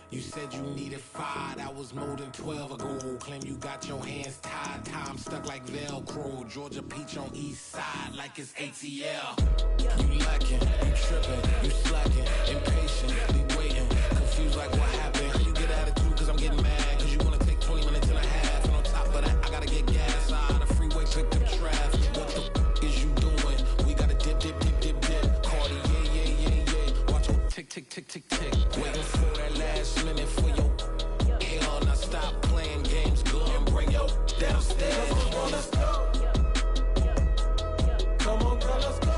You said you needed 5, that was more than 12 ago. Claim you got your hands tied, time stuck like Velcro. Georgia Peach on east side like it's ATL. You lacking, you tripping, you slacking, impatient, be waiting, confused like what happened. How you get attitude cause I'm getting mad, cause you wanna take 20 minutes and a half. And on top of that, I gotta get gas out the freeway, pick up traffic. What the f is you doing? We gotta dip, dip, dip, dip, dip. Cardi, yeah. Watch your tick, tick, tick, tick, tick. Waiting for that last minute for your hell. Now stop playing games, go and bring your downstairs. Come on, girl, let's go. Come on, girl, let's go.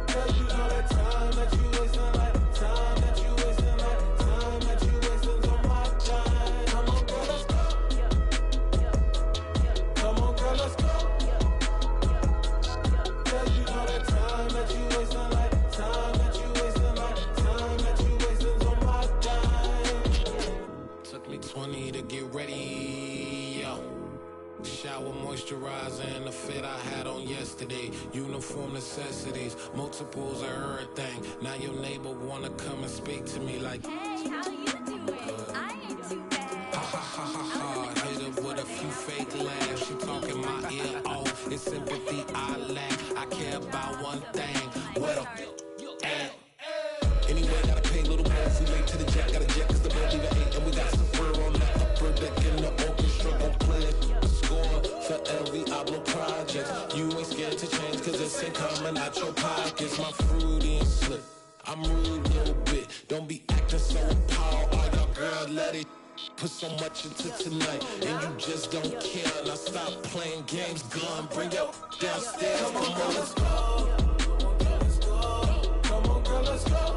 Cause you know that time that you wasting, like time that you wasting, like time that you wasting on my time. Come on, girl, let's go. Come on, girl, let's go. Cause you know that time that you wasting, like time that you wasting, like time that you wasting on my time. Took me 20 to get ready, yo. Shower, moisturizer, and the fit I had on yesterday. Uniform necessities, multiples of everything. Now your neighbor wanna come and speak to me like, hey, how you doing? I ain't too bad. Ha ha ha ha. Hit her with a few fake laughs. She talking my ear off. It's sympathy I lack. I care about one thing. What up? At? Anyway, gotta pay a little more if we late to the jet. Got a jet cause the band even ate. And we got some fur on the upper deck in the orchestra. Gon' play a score for every album project. You ain't scared to change cause it's ain't coming out your pockets. My fruity and slip. I'm rude a little bit. Don't be acting so appalled. All y'all girl, let it put so much into tonight. And you just don't care. Now stop playing games. Gun, bring your downstairs. Come on, let's go. Come on, girl, let's go.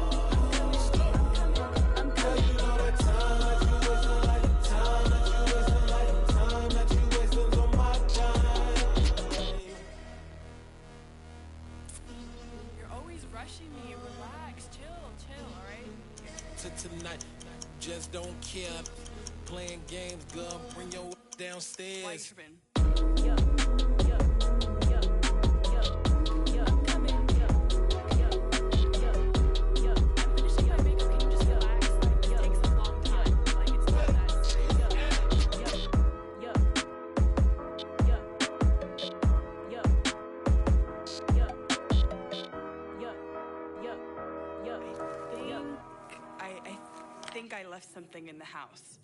Tonight, just don't care. Playing games, girl, bring your downstairs. I left something in the house.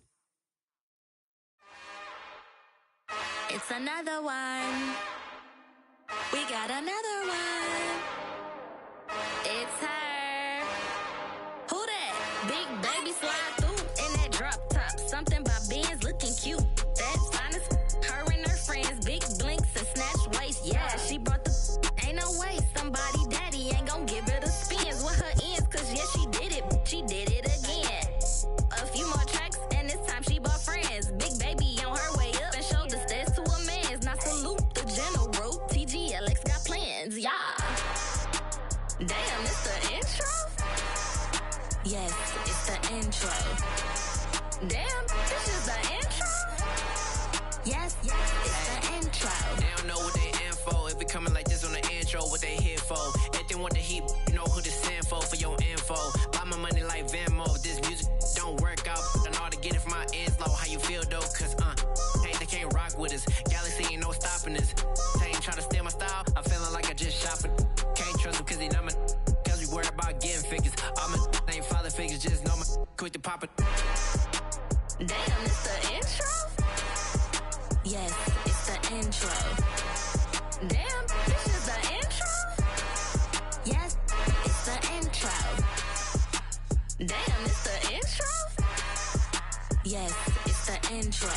It's another one. We got another one. It's her. Who that? Big baby slide through in that drop top. Something by Benz looking cute. That's fine as her and her friends. Big blinks and snatch waist. Yeah, she brought the ain't no way. Somebody daddy ain't gon' give her the spins with her ends. Cause yeah, she did it. She did it again. A few more tracks, and this time she bought friends. Big baby on her way up and showed the stairs to a man's. Now salute the general. TGLX got plans, yeah. Damn, it's the intro? Yes, it's the intro. Damn, this is the intro? Yes, it's the intro. They don't know what they in for. If it coming like this on the intro, what they here for? If they want the heat, you know who to send for your info. Buy my money like Venmo. This music don't work out, I know how to get it from my ends low. How you feel though? Cause hey, they can't rock with us. Galaxy ain't no stopping this. They ain't trying to steal my style. I'm feeling like I just shop it. Can't trust them cause they know my. Cause we worried about getting figures. All my ain't father figures, just know my quick to pop it. Damn, it's the intro? Yes, it's the intro. Damn, this is the intro? Yes, it's the intro. Damn, it's the intro? Yes, it's the intro.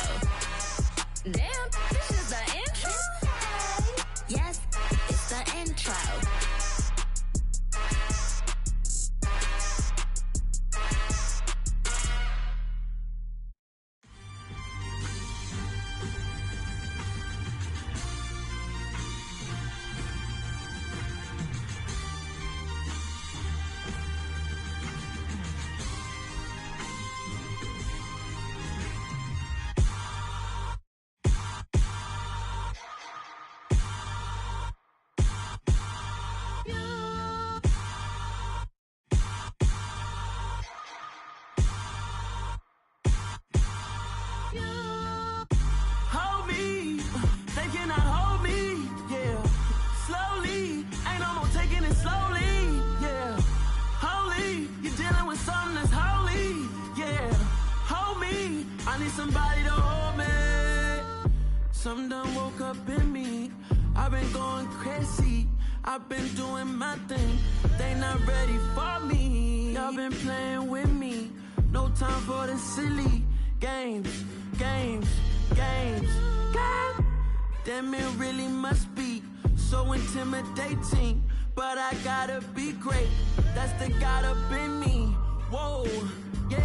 Damn, this is the intro? Yes, it's the intro. you're dealing with something that's holy. Yeah, hold me. I need somebody to hold me. Something done woke up in me. I've been going crazy. I've been doing my thing. They not ready for me. Y'all been playing with me. No time for the silly games. Damn, it really must be so intimidating. But I gotta be great. That's the God up in me. Whoa, yeah.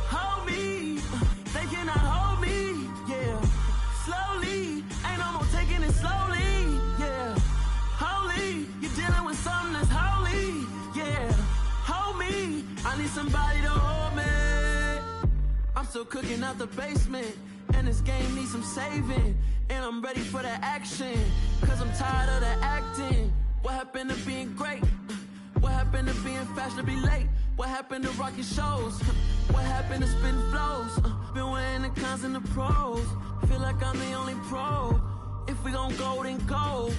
Hold me. They cannot hold me. Yeah. Slowly. Ain't no more taking it slowly. Yeah. Holy. You're dealing with something that's holy. Yeah. Hold me. I need somebody to hold me. I'm still cooking out the basement. And this game needs some saving. And I'm ready for the action. Cause I'm tired of the acting. What happened to being great? What happened to being fashionably late? What happened to rocking shows? What happened to spitting flows? Been weighing the cons and the pros. Feel like I'm the only pro. If we gon' go, then go.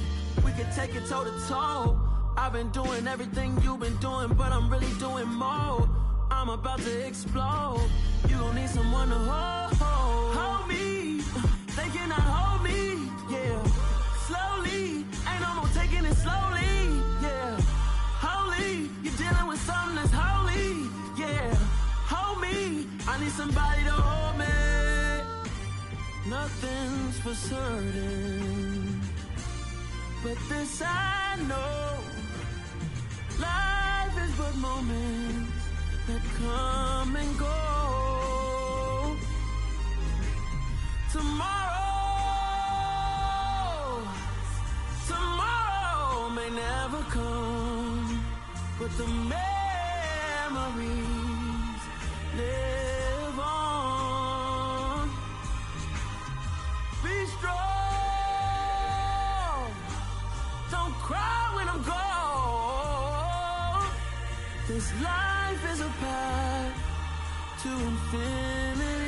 We can take it toe to toe. I've been doing everything you've been doing, but I'm really doing more. I'm about to explode. You gon' need someone to hold me. They cannot hold me. Yeah. Slowly. Ain't no more taking it slowly. Yeah. Holy. You're dealing with something that's holy. Yeah. Hold me. I need somebody to hold me. Nothing's for certain, but this I know. Life is but moments that come and go. Tomorrow may never come, but the memories live on. Be strong, don't cry when I'm gone. This life is a path to infinity.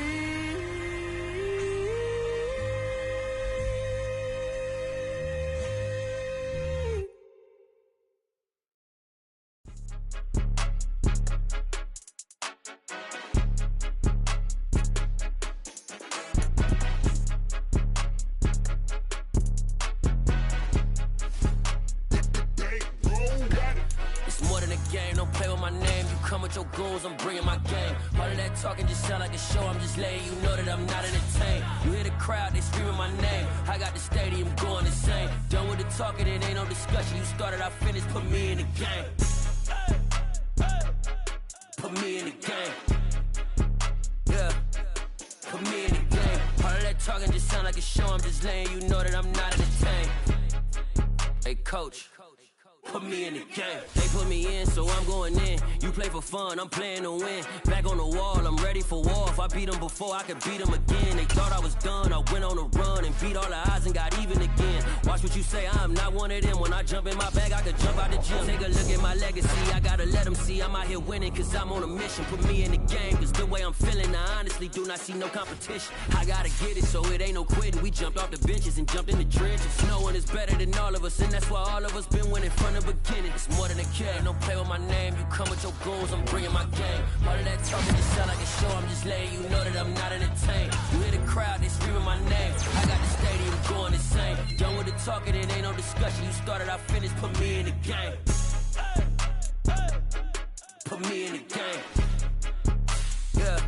Your goons, I'm bringing my game. All of that talking just sound like a show. I'm just letting you know that I'm not entertained. You hear the crowd, they screaming my name. I got the stadium going insane. Done with the talking, it ain't no discussion. You started, I finished, put me in the game. Put me in the game. Yeah, put me in the game. All of that talking just sound like a show. I'm just letting you know that I'm not entertained. Hey, coach, put me in the game. They put me in, so I'm going in. You play for fun, I'm playing to win. Back on the wall, I'm ready for war. If I beat them before, I could beat them again. They thought I was done, I went on a run and beat all the odds and got even again. Watch what you say, I'm not one of them. When I jump in my bag, I could jump out the gym. Take a look at my legacy, I gotta let them see I'm out here winning, cause I'm on a mission. Put me in the game, cause the way I'm feeling, I honestly do not see no competition. I gotta get it, so it ain't no quitting. We jumped off the benches and jumped in the trenches. No one is better than all of us, and that's why all of us been winning from the beginning. It's more than a kid, don't play with my name. You come with your goons, I'm bringing my game. All of that talking just sound like a show. I'm just letting you know that I'm not entertained. You hear the crowd, they screaming my name. I got the stadium going insane. Done with the talking, it ain't no discussion. You started, I finished, put me in the game. Put me in the game. Yeah,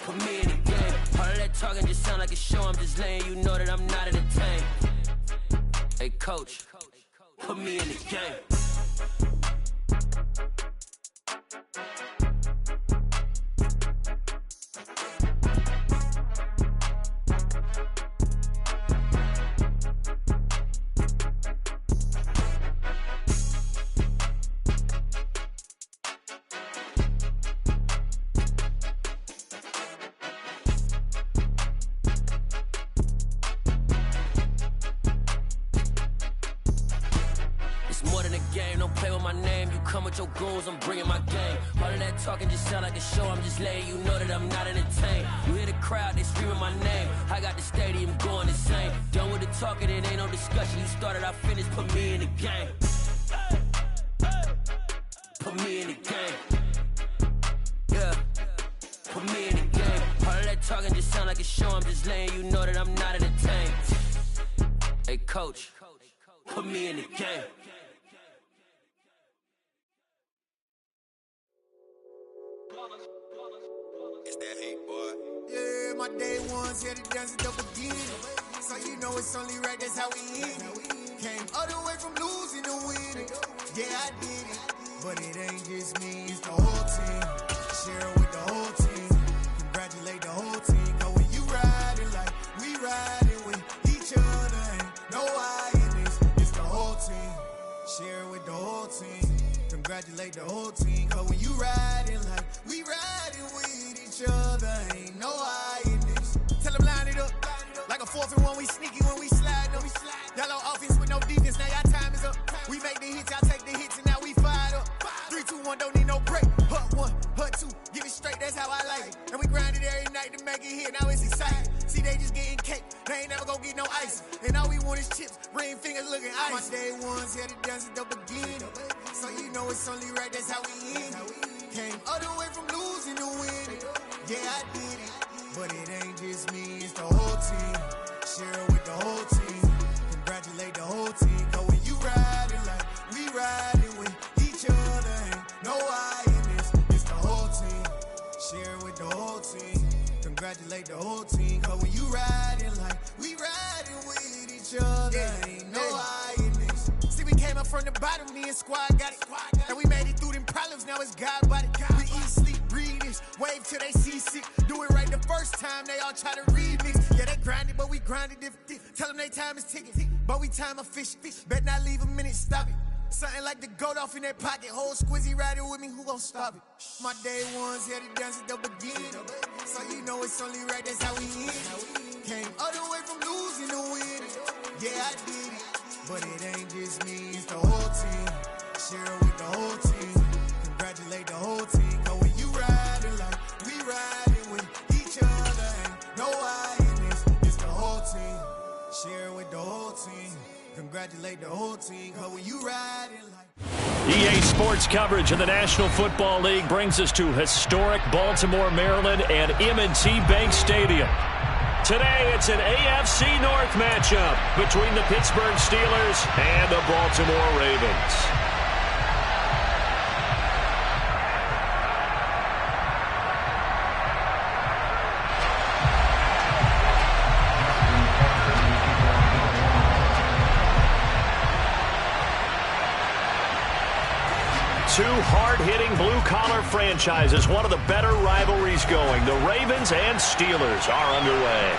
put me in the game. All of that talking just sound like a show. I'm just letting you know that I'm not entertained. Hey, coach, put me in the game. game. Don't play with my name. You come with your goons, I'm bringing my game. All of that talking just sound like a show. I'm just letting you know that I'm not entertained. You hear the crowd, they screaming my name. I got the stadium going insane. Done with the talking, it ain't no discussion. You started, I finished. Put me in the game. Put me in the game. Yeah. Put me in the game. All of that talking just sound like a show. I'm just letting you know that I'm not entertained. Hey, coach, put me in the game. It's that hate, boy. Yeah, my day ones here to dance at the beginning. So you know it's only right, that's how we end it. Came all the way from losing to winning. Yeah, I did it. But it ain't just me, it's the whole team. Share it with the whole team. Congratulate the whole team. Cause when you riding like we riding with each other, ain't no I in this. It's the whole team. Share it with the whole team. Congratulate the whole team. Cause when you riding like we riding with each other, ain't no I in this. Tell them line it up. Like a 4th and 1, we sneaky when we slide them. Y'all on offense with no defense, now y'all time is up. We make the hits, y'all take the hits, and now we fired up. 3, 2, 1, don't need no break. Hut 1, hut 2, give it straight, that's how I like it. And we grind it every night to make it here, now it's exciting. See, they just getting cake, they ain't never gonna get no ice. And all we want is chips, ring fingers looking ice. My day ones here to dance at the beginning. So you know it's only right, that's how we end it. Came all the way from losing to winning. Yeah, I did it. But it ain't just me, it's the whole team. Share it with the whole team. Congratulate the whole team. Cause when you riding like we riding with each other, ain't no I in this. It's the whole team. Share it with the whole team. Congratulate the whole team. Cause when you riding like we riding with each other, ain't no I in this. See, we came up from the bottom, me and squad got it. And we made it through them problems, now it's God body. We eat, sleep, breathe this, wave till they see sick. Do it right the first time, they all try to remix. Yeah, they grinded, but we grinded different. Tell them they time is ticking, but we time a fish. Bet not leave a minute, stop it. Something like the goat off in that pocket. Whole squizzy riding with me, who gon' stop it? My day ones here to dance at the beginning. So you know it's only right, that's how we end it. Came all the way from losing to winning. Yeah, I did it. But it ain't just me, it's the whole team. Share it with the whole team. Congratulate the whole team. Cause when you riding like we riding with each other, ain't no I in this. It's the whole team. Share it with the whole team. Congratulate the whole team. Cause when you riding like EA Sports coverage of the National Football League brings us to historic Baltimore, Maryland and M&T Bank Stadium. Today, it's an AFC North matchup between the Pittsburgh Steelers and the Baltimore Ravens. Two hard-hitting blue-collar franchises, one of the better rivalries going. The Ravens and Steelers are underway.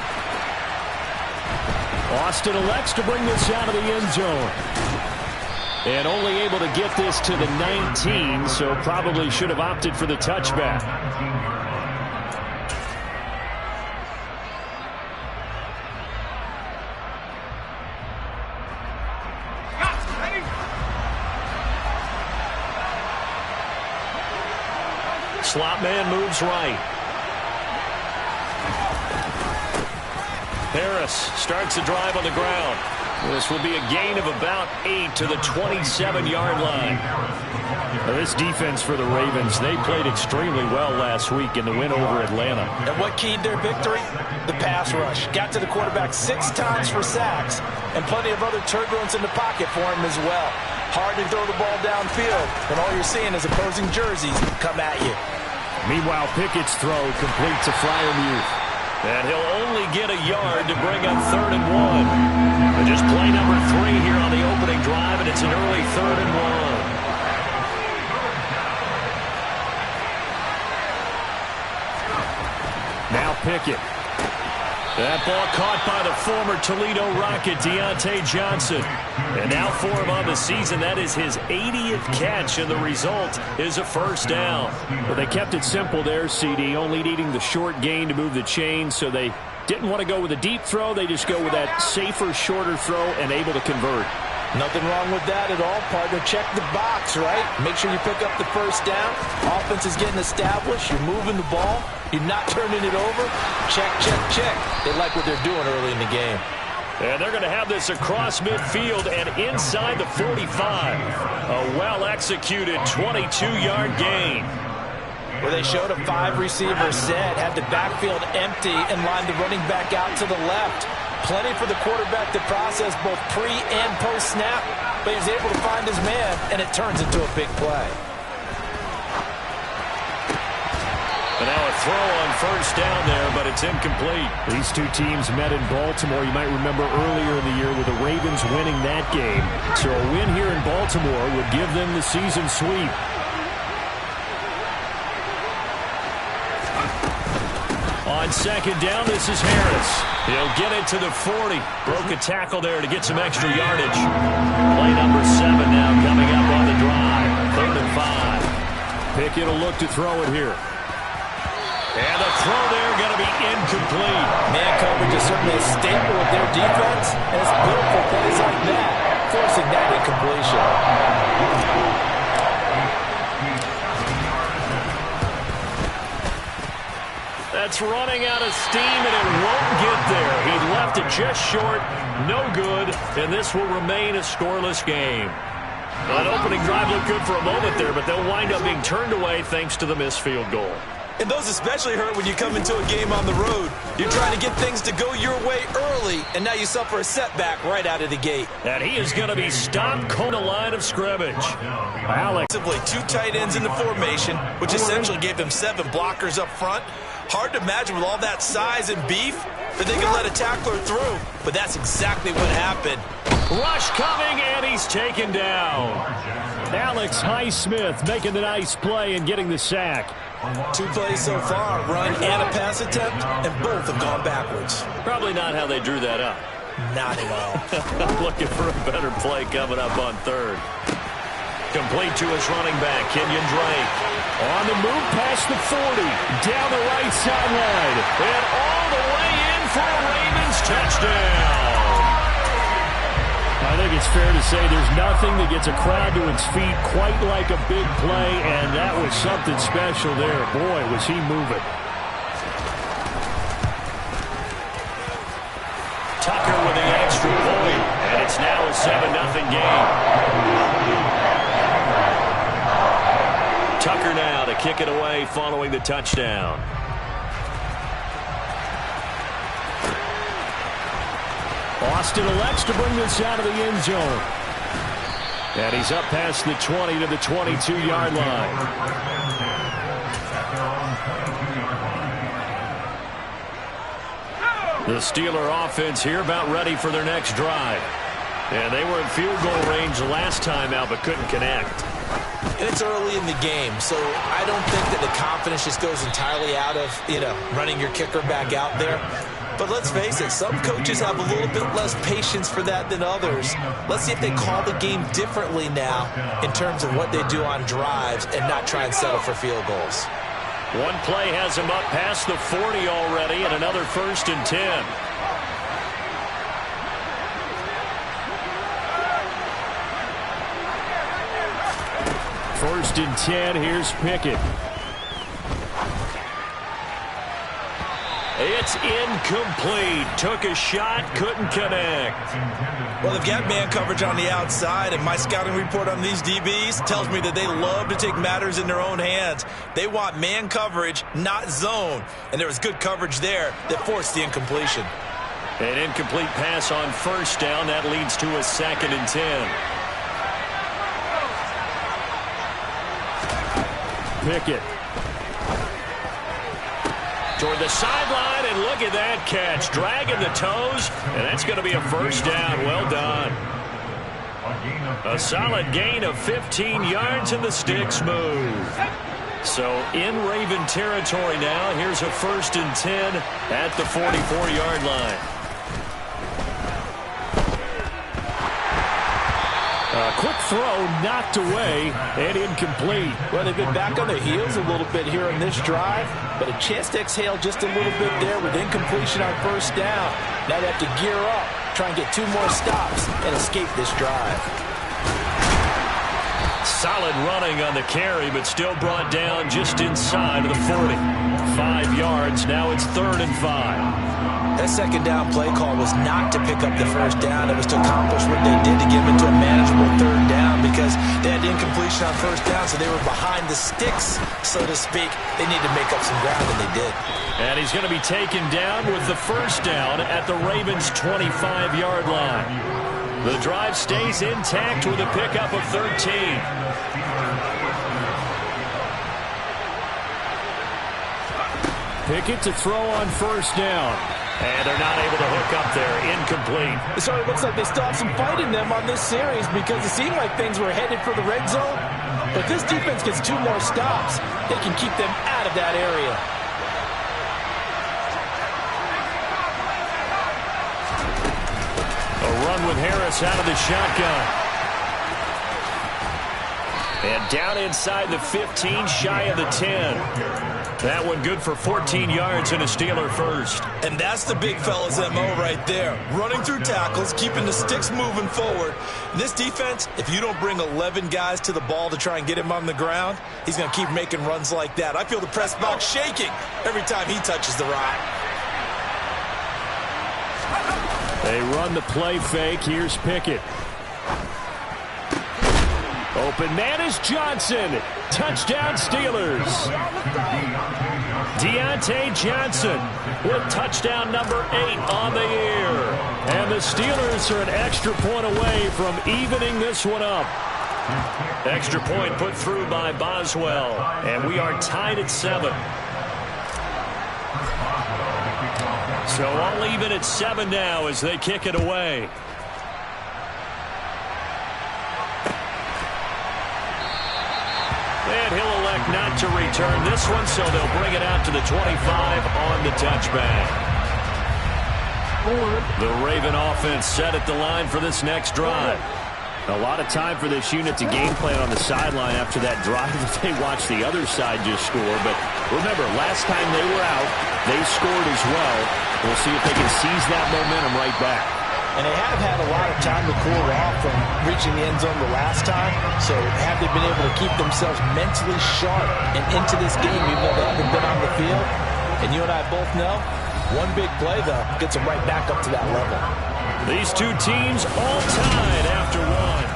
Austin elects to bring this out of the end zone. And only able to get this to the 19, so probably should have opted for the touchback. Slot man moves right. Harris starts the drive on the ground. This will be a gain of about 8 to the 27-yard line. Now, this defense for the Ravens, they played extremely well last week in the win over Atlanta. And what keyed their victory? The pass rush. Got to the quarterback 6 times for sacks, and plenty of other turbulence in the pocket for him as well. Hard to throw the ball downfield, and all you're seeing is opposing jerseys come at you. Meanwhile, Pickett's throw completes a Freiermuth. And he'll only get a yard to bring up 3rd and 1. And just play number 3 here on the opening drive, and it's an early 3rd and 1. Now Pickett. That ball caught by the former Toledo Rocket, Deontay Johnson. And now for him on the season, that is his 80th catch, and the result is a first down. Well, they kept it simple there, CD, only needing the short gain to move the chains, so they didn't want to go with a deep throw. They just go with that safer, shorter throw and able to convert. Nothing wrong with that at all, partner. Check the box, right? Make sure you pick up the first down. Offense is getting established. You're moving the ball. You're not turning it over. Check, check, check. They like what they're doing early in the game. And they're going to have this across midfield and inside the 45. A well-executed 22-yard gain. Where they showed a 5-receiver set, had the backfield empty, and lined the running back out to the left. Plenty for the quarterback to process both pre- and post-snap, but he's able to find his man, and it turns into a big play. And now a throw on first down there, but it's incomplete. These two teams met in Baltimore. You might remember earlier in the year with the Ravens winning that game. So a win here in Baltimore would give them the season sweep. On second down, this is Harris. He'll get it to the 40. Broke a tackle there to get some extra yardage. Play number 7 now coming up on the drive. 3rd and 5. Pickett will look to throw it here. And the throw there going to be incomplete. Man coverage is certainly a staple of their defense, and it's built for plays like that, forcing that incompletion. That's running out of steam, and it won't get there. He left it just short, no good, and this will remain a scoreless game. That opening drive looked good for a moment there, but they'll wind up being turned away thanks to the missed field goal. And those especially hurt when you come into a game on the road. You're trying to get things to go your way early, and now you suffer a setback right out of the gate. And he is going to be stopped on the line of scrimmage. Alex. Simply 2 tight ends in the formation, which essentially gave them 7 blockers up front. Hard to imagine with all that size and beef that they can let a tackler through, but that's exactly what happened. Rush coming, and he's taken down. Alex Highsmith making the nice play and getting the sack. 2 plays so far, run and a pass attempt, and both have gone backwards. Probably not how they drew that up. Not at all. Looking for a better play coming up on 3rd. Complete to his running back, Kenyon Drake. On the move past the 40, down the right sideline, and all the way in for a Ravens touchdown. I think it's fair to say there's nothing that gets a crowd to its feet quite like a big play, and that was something special there. Boy, was he moving. Tucker with the extra point, and it's now a 7-0 game. Tucker now to kick it away following the touchdown. Austin elects to bring this out of the end zone. And he's up past the 20 to the 22-yard line. The Steeler offense here about ready for their next drive. And they were in field goal range last time out but couldn't connect. And it's early in the game, so I don't think that the confidence just goes entirely out of, running your kicker back out there. But let's face it, some coaches have a little bit less patience for that than others. Let's see if they call the game differently now in terms of what they do on drives and not try and settle for field goals. One play has him up past the 40 already, and another 1st and 10. First and 10, here's Pickett. It's incomplete. Took a shot, couldn't connect. Well, they've got man coverage on the outside, and my scouting report on these DBs tells me that they love to take matters in their own hands. They want man coverage, not zone. And there was good coverage there that forced the incompletion. An incomplete pass on first down. That leads to a 2nd and 10. Pickett. Toward the sideline, and look at that catch. Dragging the toes, and that's going to be a 1st down. Well done. A solid gain of 15 yards, and the sticks move. So in Raven territory now. Here's a 1st and 10 at the 44-yard line. A quick throw knocked away and incomplete. Well, they've been back on their heels a little bit here in this drive, but a chance to exhale just a little bit there with incompletion on 1st down. Now they have to gear up try and get 2 more stops and escape this drive. Solid running on the carry, but still brought down just inside of the 40. 5 yards. Now it's 3rd and 5. That second down play call was not to pick up the first down. It was to accomplish what they did to get them into a manageable 3rd down because they had incompletion on first down, so they were behind the sticks, so to speak. They needed to make up some ground, and they did. And he's going to be taken down with the first down at the Ravens' 25-yard line. The drive stays intact with a pickup of 13. Pickett to throw on first down. And they're not able to hook up there. Incomplete. So it looks like they still have some fight in them on this series because it seemed like things were headed for the red zone. But this defense gets 2 more stops. They can keep them out of that area. A run with Harris out of the shotgun. And down inside the 15, shy of the 10. That one good for 14 yards and a Steeler first. And that's the big fella's MO right there. Running through tackles, keeping the sticks moving forward. This defense, if you don't bring 11 guys to the ball to try and get him on the ground, he's going to keep making runs like that. I feel the press box shaking every time he touches the rock. They run the play fake. Here's Pickett. Open man is Johnson. Touchdown Steelers. Deontay Johnson with touchdown number 8 on the year. And the Steelers are an extra point away from evening this one up. Extra point put through by Boswell. And we are tied at 7. So all even at 7 now as they kick it away. And he'll elect not to return this one, so they'll bring it out to the 25 on the touchback. The Raven offense set at the line for this next drive. A lot of time for this unit to game plan on the sideline after that drive that they watched the other side just score. But remember, last time they were out, they scored as well. We'll see if they can seize that momentum right back. And they have had a lot of time to cool off from reaching the end zone the last time. So have they been able to keep themselves mentally sharp and into this game even though they haven't been on the field? And you and I both know, one big play, though, gets them right back up to that level. These two teams all tied after one.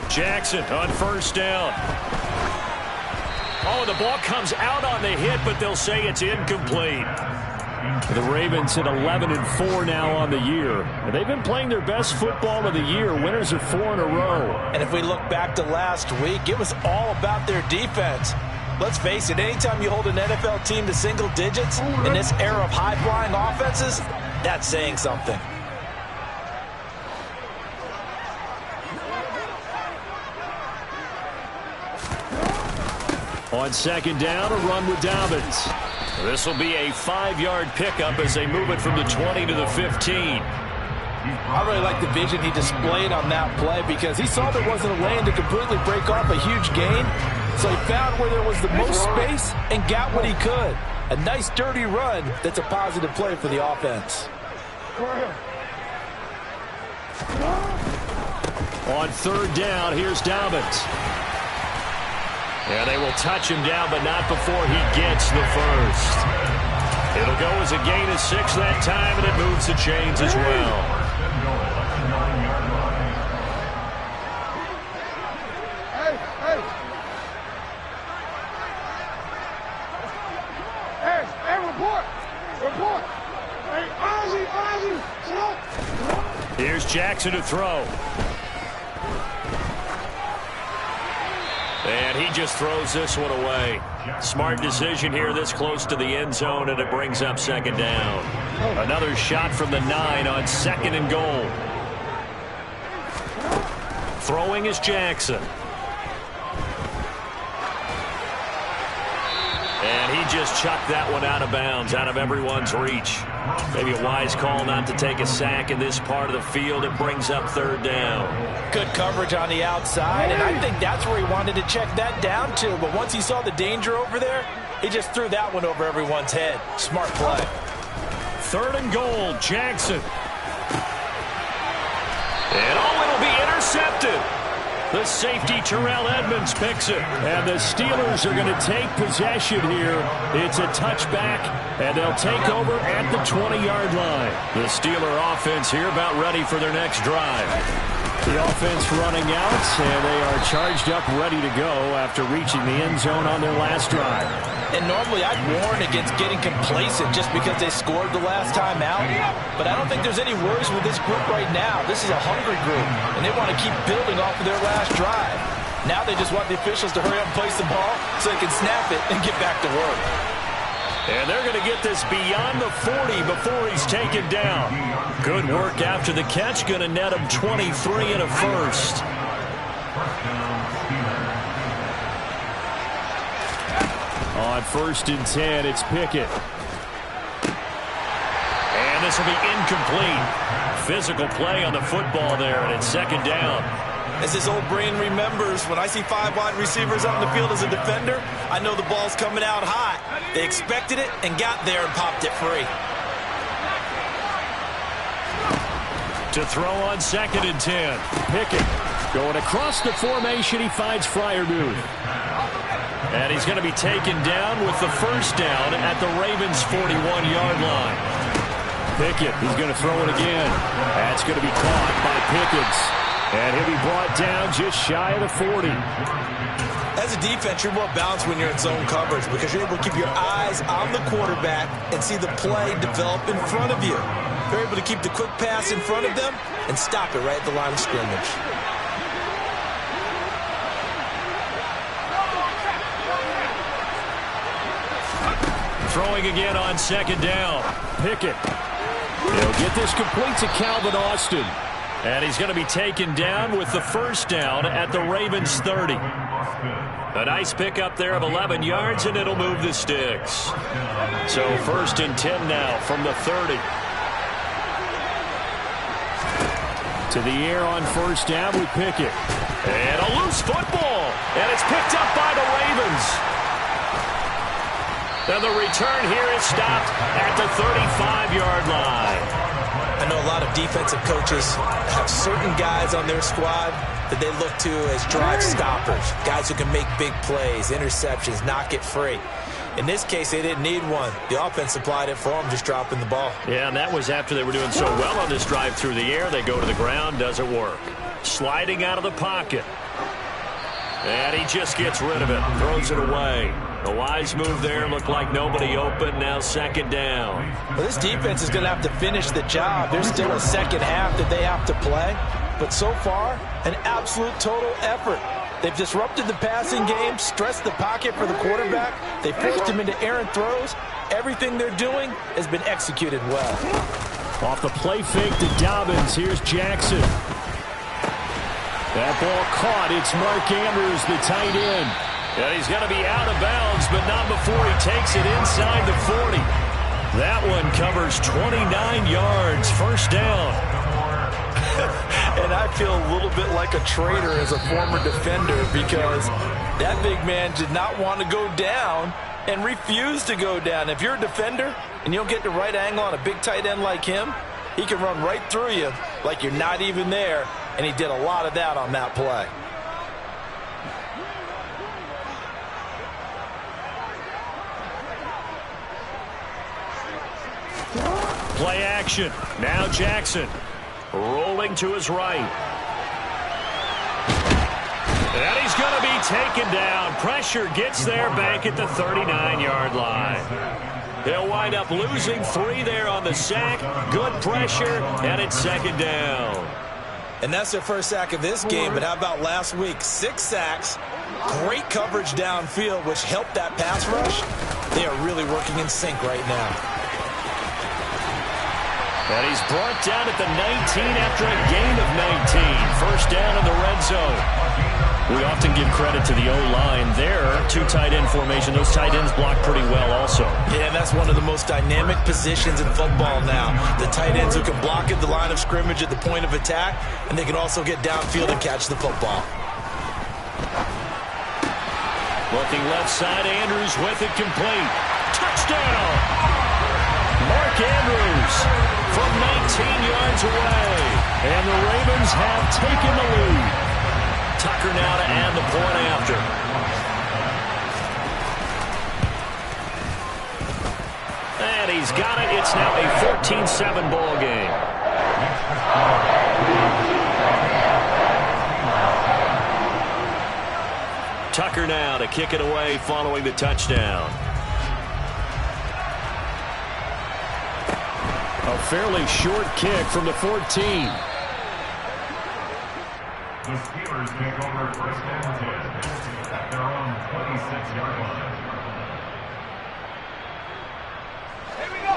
Jackson on first down. Oh, the ball comes out on the hit, but they'll say it's incomplete. The Ravens at 11-4 now on the year. And they've been playing their best football of the year. Winners of 4 in a row. And if we look back to last week, it was all about their defense. Let's face it, anytime you hold an NFL team to single digits in this era of high-flying offenses, that's saying something. On second down, a run with Dobbins. This will be a 5-yard pickup as they move it from the 20 to the 15. I really like the vision he displayed on that play because he saw there wasn't a lane to completely break off a huge gain. So he found where there was the most space and got what he could. A nice, dirty run that's a positive play for the offense. On third down, here's Dobbins. Yeah, they will touch him down, but not before he gets the first. It'll go as a gain of 6 that time, and it moves the chains as well. Here's Jackson to throw. And he just throws this one away. Smart decision here this close to the end zone, and it brings up second down. Another shot from the 9 on second and goal. Throwing is Jackson. And he just chucked that one out of bounds, out of everyone's reach. Maybe a wise call not to take a sack in this part of the field. It brings up third down. Good coverage on the outside, and I think that's where he wanted to check that down to. But once he saw the danger over there, he just threw that one over everyone's head. Smart play. Third and goal, Jackson. And it'll be intercepted. The safety, Terrell Edmonds, picks it. And the Steelers are going to take possession here. It's a touchback, and they'll take over at the 20-yard line. The Steeler offense here about ready for their next drive. The offense running out, and they are charged up, ready to go after reaching the end zone on their last drive. And normally I'd warn against getting complacent just because they scored the last time out. But I don't think there's any worries with this group right now. This is a hungry group, and they want to keep building off of their last drive. Now they just want the officials to hurry up and place the ball so they can snap it and get back to work. And they're going to get this beyond the 40 before he's taken down. Good work after the catch. Going to net him 23 and a first. On 1st and 10, it's Pickett. And this will be incomplete. Physical play on the football there, and it's 2nd down. As his old brain remembers, when I see 5 wide receivers out in the field as a defender, I know the ball's coming out hot. They expected it and got there and popped it free. To throw on 2nd and 10. Pickett going across the formation. He finds Freiermuth. And he's going to be taken down with the 1st down at the Ravens' 41-yard line. Pickett, he's going to throw it again. That's going to be caught by Pickens. And he'll be brought down just shy of the 40. As a defense, you're more balanced when you're in zone coverage because you're able to keep your eyes on the quarterback and see the play develop in front of you. You're able to keep the quick pass in front of them and stop it right at the line of scrimmage. Throwing again on 2nd down. Pickett. He'll get this complete to Calvin Austin. And he's going to be taken down with the 1st down at the Ravens' 30. A nice pickup there of 11 yards, and it'll move the sticks. So 1st and 10 now from the 30. To the air on 1st down with Pickett. And a loose football. And it's picked up by the Ravens. And the return here is stopped at the 35-yard line. I know a lot of defensive coaches have certain guys on their squad that they look to as drive stoppers, guys who can make big plays, interceptions, knock it free. In this case, they didn't need one. The offense supplied it for them, just dropping the ball. Yeah, and that was after they were doing so well on this drive through the air. They go to the ground, doesn't work. Sliding out of the pocket. And he just gets rid of it, throws it away. A wise move there, looked like nobody open, now 2nd down. Well, this defense is going to have to finish the job. There's still a second half that they have to play. But so far, an absolute total effort. They've disrupted the passing game, stressed the pocket for the quarterback. They forced him into errant throws. Everything they're doing has been executed well. Off the play fake to Dobbins, here's Jackson. That ball caught. It's Mark Andrews, the tight end. And he's going to be out of bounds, but not before he takes it inside the 40. That one covers 29 yards. 1st down. And I feel a little bit like a traitor as a former defender because that big man did not want to go down and refused to go down. If you're a defender and you don't get the right angle on a big tight end like him, he can run right through you like you're not even there, and he did a lot of that on that play. Play action. Now Jackson rolling to his right. And he's going to be taken down. Pressure gets there back at the 39-yard line. They'll wind up losing 3 there on the sack. Good pressure, and it's 2nd down. And that's their first sack of this game, but how about last week? 6 sacks, great coverage downfield, which helped that pass rush. They are really working in sync right now. And he's brought down at the 19 after a gain of 19. 1st down in the red zone. We often give credit to the O-line there. 2 tight end formation. Those tight ends block pretty well also. Yeah, and that's one of the most dynamic positions in football now. The tight ends who can block at the line of scrimmage at the point of attack, and they can also get downfield and catch the football. Looking left side, Andrews with it complete. Touchdown! Mark Andrews from 19 yards away. And the Ravens have taken the lead. Tucker now to add the point after. And he's got it. It's now a 14-7 ball game. Tucker now to kick it away following the touchdown. A fairly short kick from the 14. The Steelers take over first and 10 at their own 26-yard line.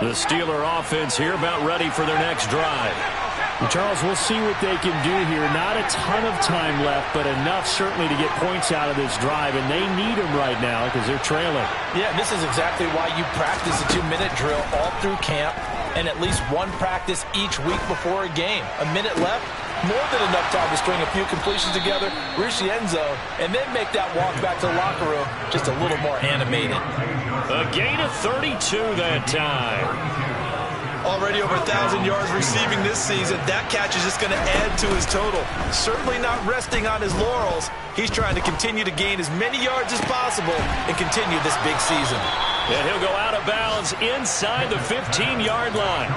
The Steeler offense here about ready for their next drive. And Charles, we'll see what they can do here. Not a ton of time left, but enough certainly to get points out of this drive, and they need them right now because they're trailing. Yeah, this is exactly why you practice a 2-minute drill all through camp and at least one practice each week before a game. A minute left, more than enough time to string a few completions together, reach the end zone, and then make that walk back to the locker room just a little more animated. A gain of 32 that time. Already over 1,000 yards receiving this season. That catch is just going to add to his total. Certainly not resting on his laurels. He's trying to continue to gain as many yards as possible and continue this big season. And he'll go out of bounds inside the 15-yard line.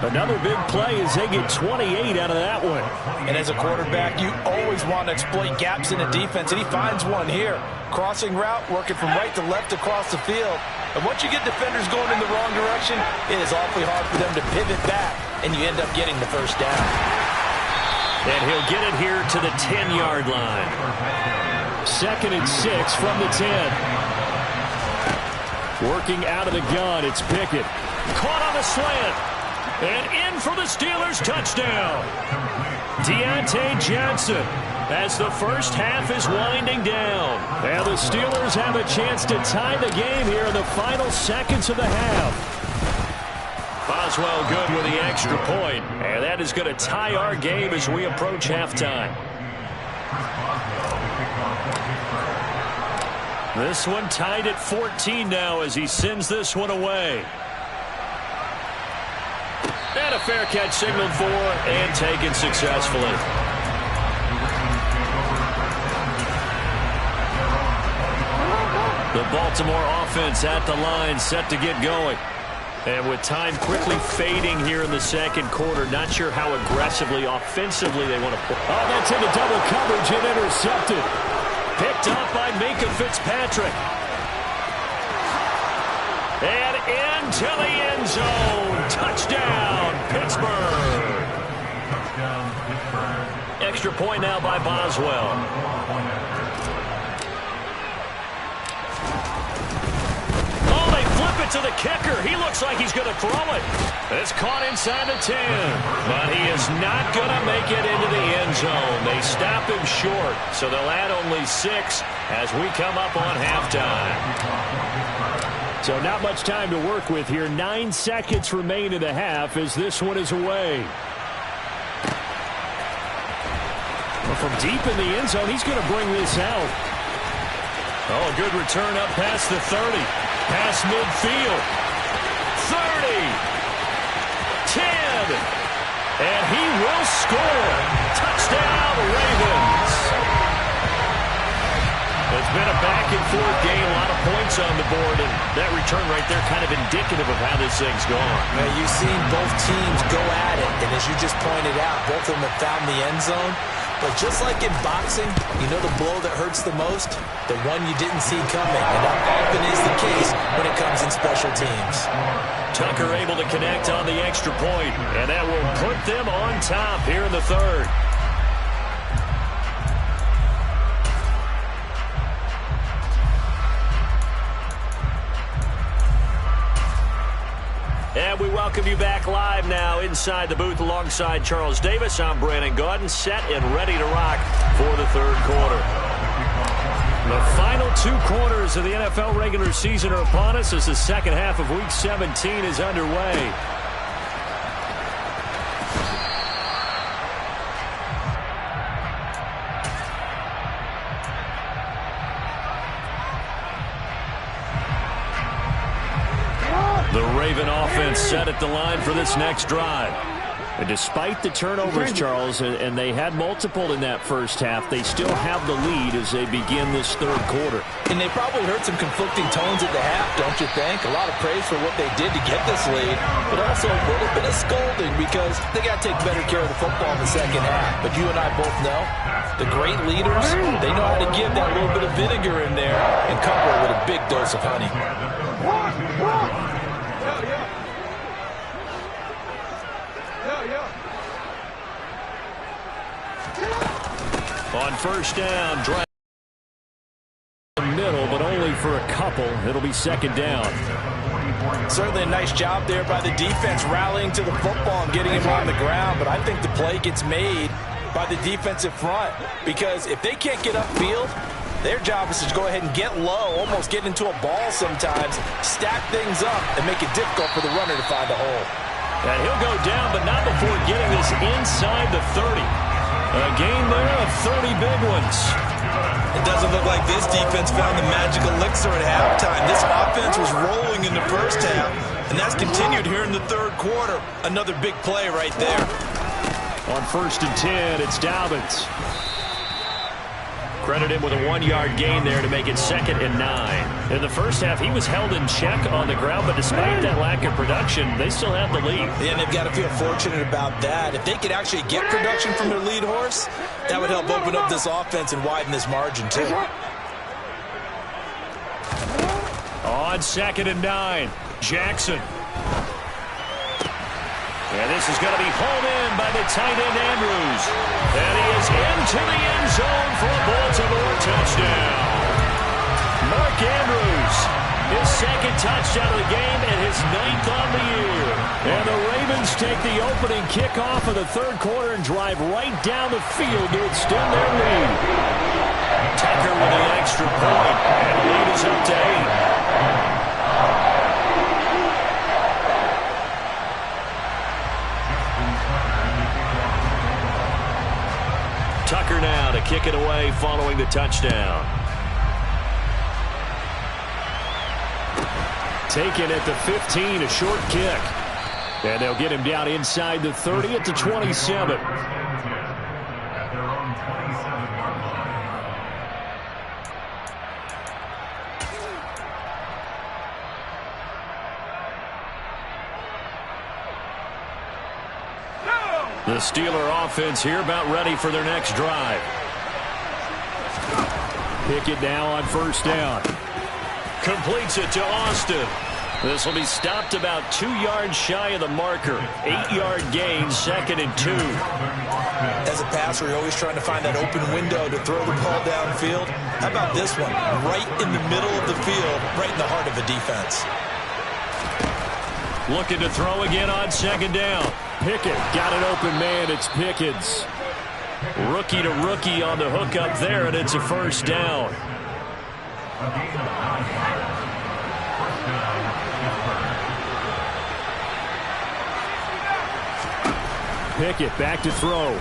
Another big play as they get 28 out of that one. And as a quarterback, you always want to exploit gaps in a defense, and he finds one here. Crossing route, working from right to left across the field. And once you get defenders going in the wrong direction, it is awfully hard for them to pivot back, and you end up getting the first down. And he'll get it here to the 10-yard line. 2nd and 6 from the 10. Working out of the gun, it's Pickett. Caught on a slant. And in for the Steelers touchdown. Deontay Johnson as the first half is winding down. And the Steelers have a chance to tie the game here in the final seconds of the half. Boswell good with the extra point. And that is going to tie our game as we approach halftime. This one tied at 14 now as he sends this one away. And a fair catch signaled for and taken successfully. The Baltimore offense at the line set to get going. And with time quickly fading here in the second quarter, not sure how aggressively, offensively they want to play. Oh, that's into double coverage and intercepted. Picked up by Minka Fitzpatrick. And into the end zone. Touchdown, Pittsburgh. Extra point now by Boswell. Oh, they flip it to the kicker. He looks like he's going to throw it. It's caught inside the 10. But he is not going to make it into the end zone. They stop him short, so they'll add only 6 as we come up on halftime. So not much time to work with here. 9 seconds remain in the half as this one is away. Well, from deep in the end zone, he's going to bring this out. Oh, a good return up past the 30. Past midfield. 30. 10. And he will score. Touchdown, Ravens. It's been a back-and-forth game, a lot of points on the board, and that return right there kind of indicative of how this thing's gone. Man, you've seen both teams go at it, and as you just pointed out, both of them have found the end zone. But just like in boxing, you know the blow that hurts the most? The one you didn't see coming, and that often is the case when it comes in special teams. Tucker able to connect on the extra point, and that will put them on top here in the third. And we welcome you back live now inside the booth alongside Charles Davis. I'm Brandon Gaudin, set and ready to rock for the third quarter. The final 2 quarters of the NFL regular season are upon us as the second half of Week 17 is underway. The Raven offense set at the line for this next drive. And despite the turnovers, Charles, and they had multiple in that first half, they still have the lead as they begin this third quarter. And they probably heard some conflicting tones at the half, don't you think? A lot of praise for what they did to get this lead, but also a little bit of scolding because they got to take better care of the football in the second half. But you and I both know the great leaders, they know how to give that little bit of vinegar in there and couple it with a big dose of honey. On first down, drive the middle, but only for a couple. It'll be second down. Certainly a nice job there by the defense rallying to the football and getting him on the ground, but I think the play gets made by the defensive front because if they can't get upfield, their job is to go ahead and get low, almost get into a ball sometimes, stack things up, and make it difficult for the runner to find a hole. And he'll go down, but not before getting this inside the 30. A game there of 30 big ones. It doesn't look like this defense found the magic elixir at halftime. This offense was rolling in the first half, and that's continued here in the third quarter. Another big play right there. On first and 10, it's Dobbins. Credit him with a 1-yard gain there to make it second and 9. In the first half, he was held in check on the ground, but despite that lack of production, they still have the lead. Yeah, and they've got to feel fortunate about that. If they could actually get production from their lead horse, that would help open up this offense and widen this margin, too. On second and 9, Jackson. And this is going to be hauled in by the tight end, Andrews. And he is into the end zone for a Baltimore touchdown. Mark Andrews, his second touchdown of the game and his 9th on the year. And the Ravens take the opening kickoff of the third quarter and drive right down the field to extend their lead. Tucker with an extra point, and the lead is up to 8. Tucker now to kick it away following the touchdown. Taken at the 15, a short kick. And they'll get him down inside the 30 at the 27. The Steeler offense here about ready for their next drive. Pickett now on first down. Completes it to Austin. This will be stopped about 2 yards shy of the marker. 8-yard gain, second and 2. As a passer, you're always trying to find that open window to throw the ball downfield. How about this one? Right in the middle of the field, right in the heart of a defense. Looking to throw again on second down. Pickett got an open man. It's Pickens. Rookie to rookie on the hook up there, and it's a first down. Pickett back to throw.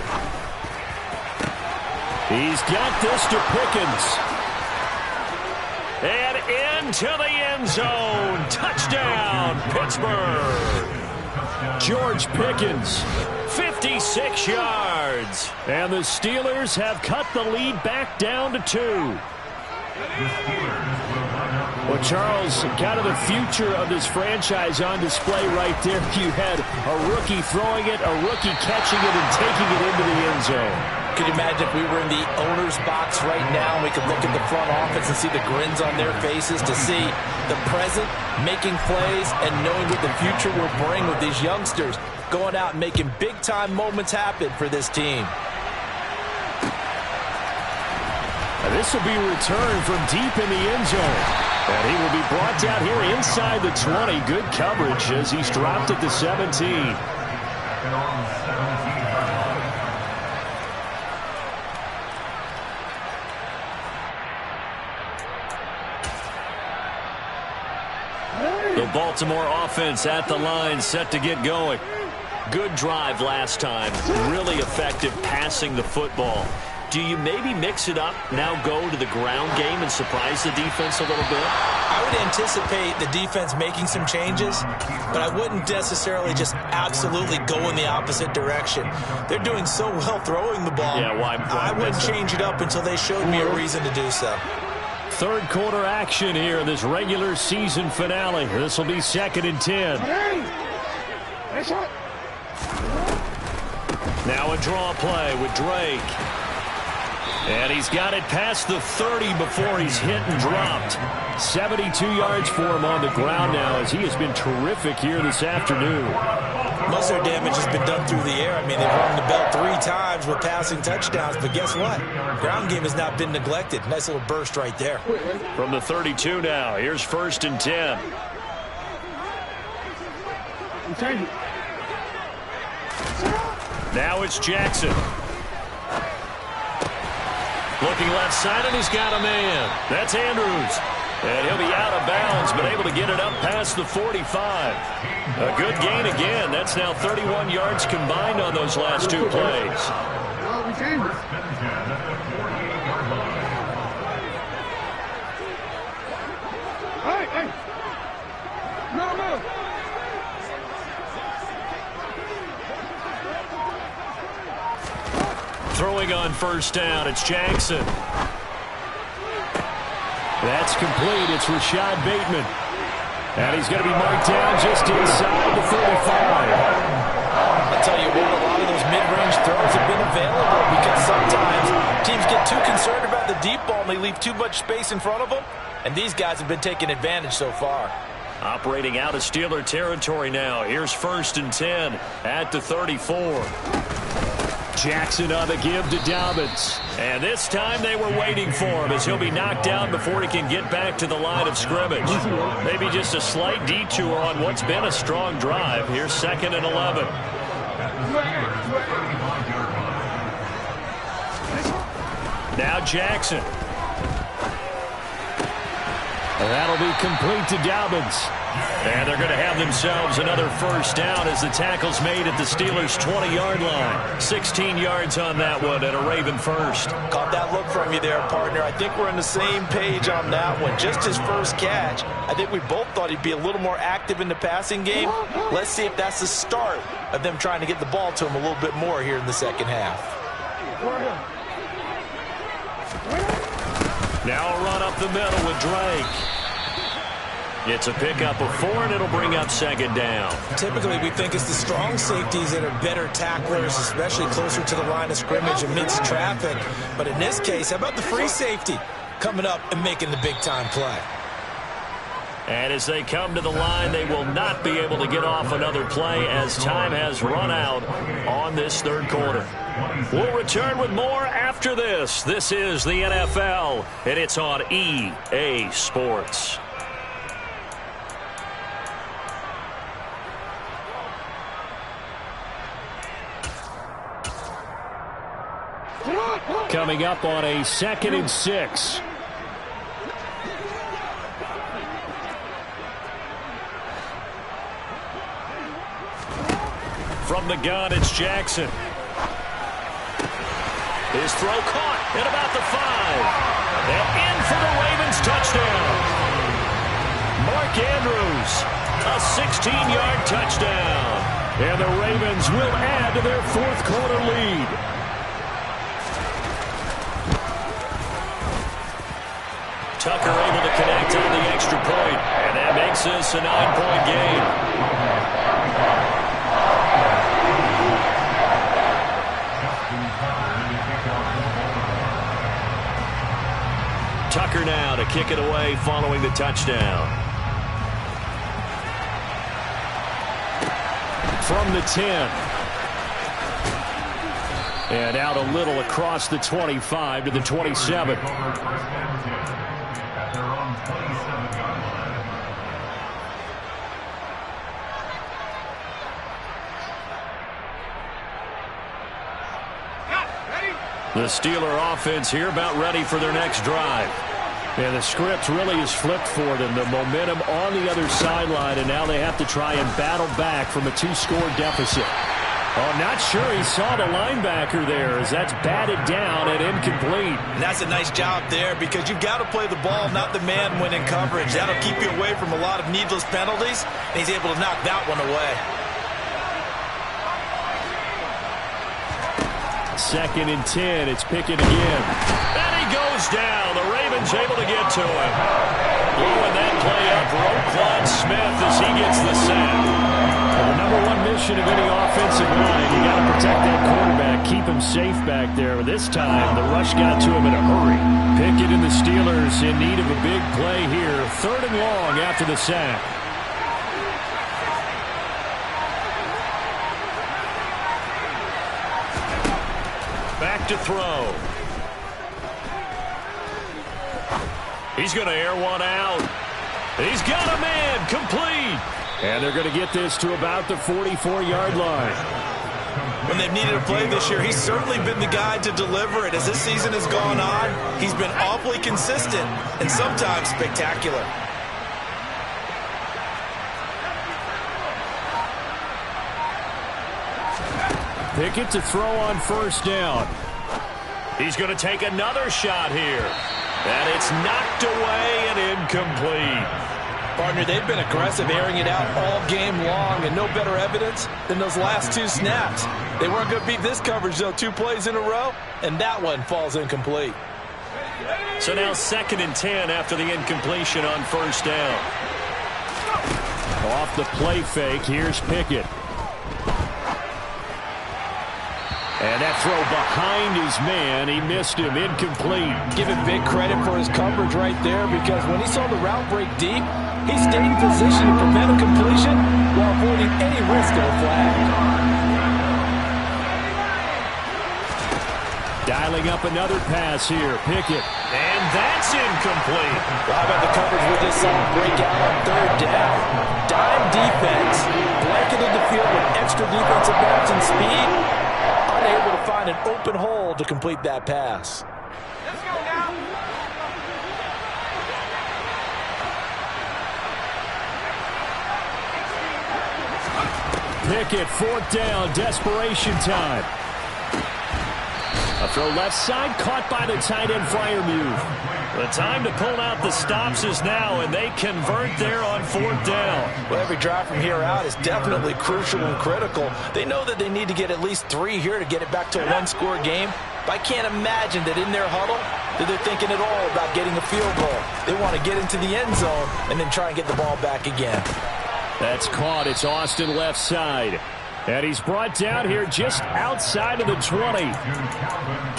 He's got this to Pickens. And into the end zone. Touchdown, Pittsburgh. George Pickens, 56 yards. And the Steelers have cut the lead back down to 2. Well, Charles, kind of the future of this franchise on display right there. You had a rookie throwing it, a rookie catching it, and taking it into the end zone. Could you imagine if we were in the owner's box right now and we could look at the front office and see the grins on their faces to see the present making plays and knowing what the future will bring with these youngsters going out and making big-time moments happen for this team. And this will be returned from deep in the end zone. And he will be brought down here inside the 20. Good coverage as he's dropped at the 17. The Baltimore offense at the line, set to get going. Good drive last time. Really effective passing the football. Do you maybe mix it up, now go to the ground game and surprise the defense a little bit? I would anticipate the defense making some changes, but I wouldn't necessarily just absolutely go in the opposite direction. They're doing so well throwing the ball. Yeah, why I wouldn't change it up until they showed me a reason to do so. Third quarter action here in this regular season finale. This will be 2nd and 10. Now a draw play with Drake. And he's got it past the 30 before he's hit and dropped. 72 yards for him on the ground now as he has been terrific here this afternoon. Most of their damage has been done through the air. I mean, they've rung the bell 3 times with passing touchdowns, but guess what? Ground game has not been neglected. Nice little burst right there. From the 32 now, here's 1st and 10. Now it's Jackson. Looking left side, and he's got a man. That's Andrews. And he'll be out of bounds, but able to get it up past the 45. A good gain again. That's now 31 yards combined on those last 2 plays. Throwing on 1st down, it's Jackson. That's complete. It's Rashad Bateman. And he's going to be marked down just inside the 45. I'll tell you what, a lot of those mid-range throws have been available because sometimes teams get too concerned about the deep ball and they leave too much space in front of them. And these guys have been taking advantage so far. Operating out of Steeler territory now. Here's 1st and 10 at the 34. Jackson on the give to Dobbins. And this time they were waiting for him as he'll be knocked down before he can get back to the line of scrimmage. Maybe just a slight detour on what's been a strong drive. Here's 2nd and 11. Now Jackson. And that'll be complete to Dobbins. And they're going to have themselves another 1st down as the tackle's made at the Steelers' 20-yard line. 16 yards on that one and a Raven 1st. Caught that look from you there, partner. I think we're on the same page on that one. Just his first catch. I think we both thought he'd be a little more active in the passing game. Let's see if that's the start of them trying to get the ball to him a little bit more here in the second half. Now a run up the middle with Drake. It's a pickup of 4, and it'll bring up 2nd down. Typically, we think it's the strong safeties that are better tacklers, especially closer to the line of scrimmage amidst traffic. But in this case, how about the free safety coming up and making the big-time play? And as they come to the line, they will not be able to get off another play as time has run out on this 3rd quarter. We'll return with more after this. This is the NFL, and it's on EA Sports. Coming up on a 2nd and 6. From the gun, it's Jackson. His throw caught at about the 5. And in for the Ravens touchdown. Mark Andrews, a 16-yard touchdown. And the Ravens will add to their 4th quarter lead. Tucker able to connect on the extra point, and that makes this a 9-point game. Tucker now to kick it away following the touchdown. From the 10. And out a little across the 25 to the 27. The Steeler offense here about ready for their next drive. Yeah, the script really is flipped for them. The momentum on the other sideline, and now they have to try and battle back from a 2-score deficit. Oh, not sure he saw the linebacker there as that's batted down and incomplete. And that's a nice job there because you've got to play the ball, not the man when in coverage. That'll keep you away from a lot of needless penalties, and he's able to knock that one away. 2nd and 10. It's Pickett again. And he goes down. The Ravens able to get to him. Blowing that play up, Roquan Smith as he gets the sack. Well, the number one mission of any offensive line, you got to protect that quarterback, keep him safe back there. This time, the rush got to him in a hurry. Pickett and the Steelers in need of a big play here. 3rd and long after the sack. Back to throw. He's going to air one out. He's got a man complete. And they're going to get this to about the 44-yard line. When they've needed a play this year, he's certainly been the guy to deliver it. As this season has gone on, he's been awfully consistent and sometimes spectacular. Pickett to throw on 1st down. He's going to take another shot here. And it's knocked away and incomplete. Partner, they've been aggressive, airing it out all game long, and no better evidence than those last 2 snaps. They weren't going to beat this coverage, though, 2 plays in a row, and that one falls incomplete. So now 2nd and 10 after the incompletion on 1st down. Off the play fake, here's Pickett. And that throw behind his man, he missed him, incomplete. Give him big credit for his coverage right there because when he saw the route break deep, he stayed in position to prevent a completion while avoiding any risk of a flag. Dialing up another pass here, Pickett. And that's incomplete. How about the coverage we just saw break out on 3rd down? Dime defense, blanketed the field with extra defensive backs and speed. Unable to find an open hole to complete that pass. Let's go now. Pickett, 4th down, desperation time. A throw left side, caught by the tight end Freiermuth. The time to pull out the stops is now, and they convert there on 4th down. Well, every drive from here out is definitely crucial and critical. They know that they need to get at least 3 here to get it back to a 1-score game. But I can't imagine that in their huddle that they're thinking at all about getting a field goal. They want to get into the end zone and then try and get the ball back again. That's caught. It's Austin left side. And he's brought down here just outside of the 20.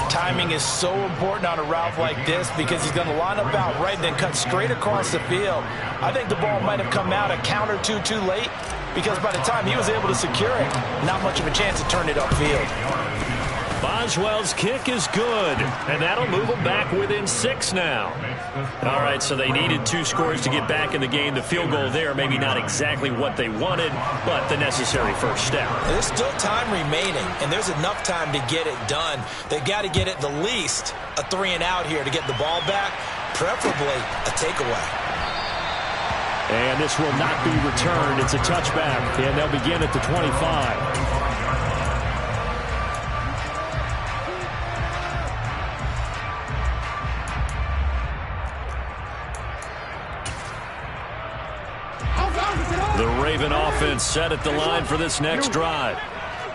Timing is so important on a route like this because he's going to line up out right and then cut straight across the field. I think the ball might have come out a count or two too late because by the time he was able to secure it, not much of a chance to turn it upfield. Boswell's kick is good, and that'll move them back within 6 now. All right, so they needed 2 scores to get back in the game. The field goal there, maybe not exactly what they wanted, but the necessary first step. There's still time remaining, and there's enough time to get it done. They've got to get at the least a 3-and-out here to get the ball back, preferably a takeaway. And this will not be returned. It's a touchback, and they'll begin at the 25. The Raven offense set at the line for this next drive.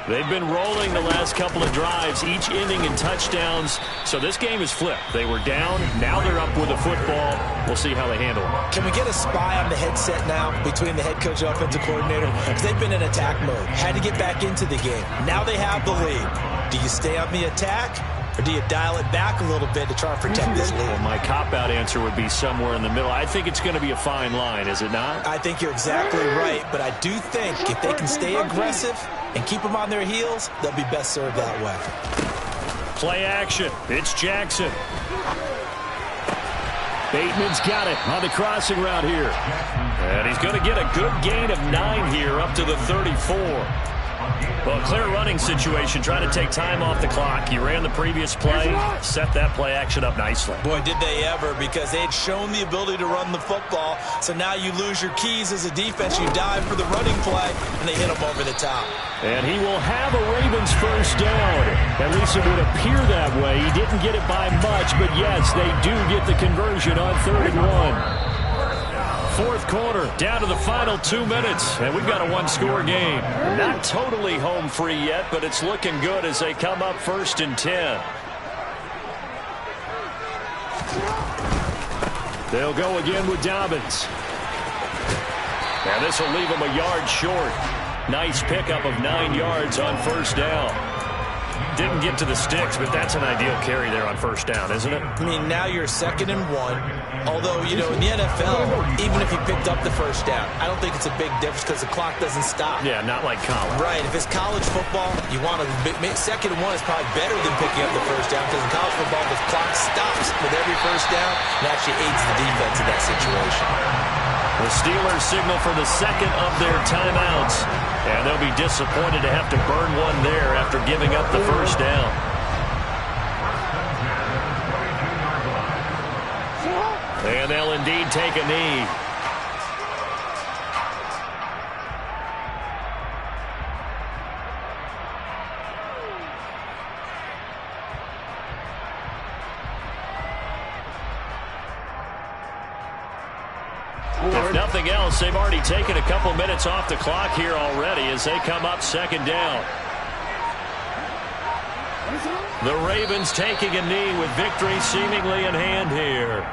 They've been rolling the last couple of drives, each ending in touchdowns. So this game is flipped. They were down. Now they're up with the football. We'll see how they handle it. Can we get a spy on the headset now between the head coach and offensive coordinator? Because they've been in attack mode. Had to get back into the game. Now they have the lead. Do you stay on the attack? Or do you dial it back a little bit to try and protect this lead? Well, my cop-out answer would be somewhere in the middle. I think it's going to be a fine line, is it not? I think you're exactly right, but I do think if they can stay aggressive and keep them on their heels, they'll be best served that way. Play action. It's Jackson. Bateman's got it on the crossing route here. And he's going to get a good gain of 9 here up to the 34. Well, clear running situation, trying to take time off the clock. You ran the previous play, set that play action up nicely. Boy, did they ever, because they had shown the ability to run the football. So now you lose your keys as a defense. You dive for the running play, and they hit them over the top. And he will have a Ravens first down. At least it would appear that way. He didn't get it by much, but yes, they do get the conversion on 3rd and 1. Fourth quarter, down to the final 2 minutes, and we've got a one-score game. Not totally home free yet, but it's looking good as they come up 1st and 10. They'll go again with Dobbins. And this will leave them a yard short. Nice pickup of 9 yards on 1st down. Didn't get to the sticks, but that's an ideal carry there on 1st down, isn't it? I mean, now you're 2nd and 1. Although, you know, in the NFL, even if you picked up the 1st down, I don't think it's a big difference because the clock doesn't stop. Yeah, not like college. Right. If it's college football, you want to 2nd and 1 is probably better than picking up the 1st down because in college football, the clock stops with every 1st down and actually aids the defense in that situation. The Steelers signal for the 2nd of their timeouts, and they'll be disappointed to have to burn one there after giving up the 1st down. And they'll indeed take a knee. If nothing else, they've already taken a couple minutes off the clock here already as they come up 2nd down. The Ravens taking a knee with victory seemingly in hand here.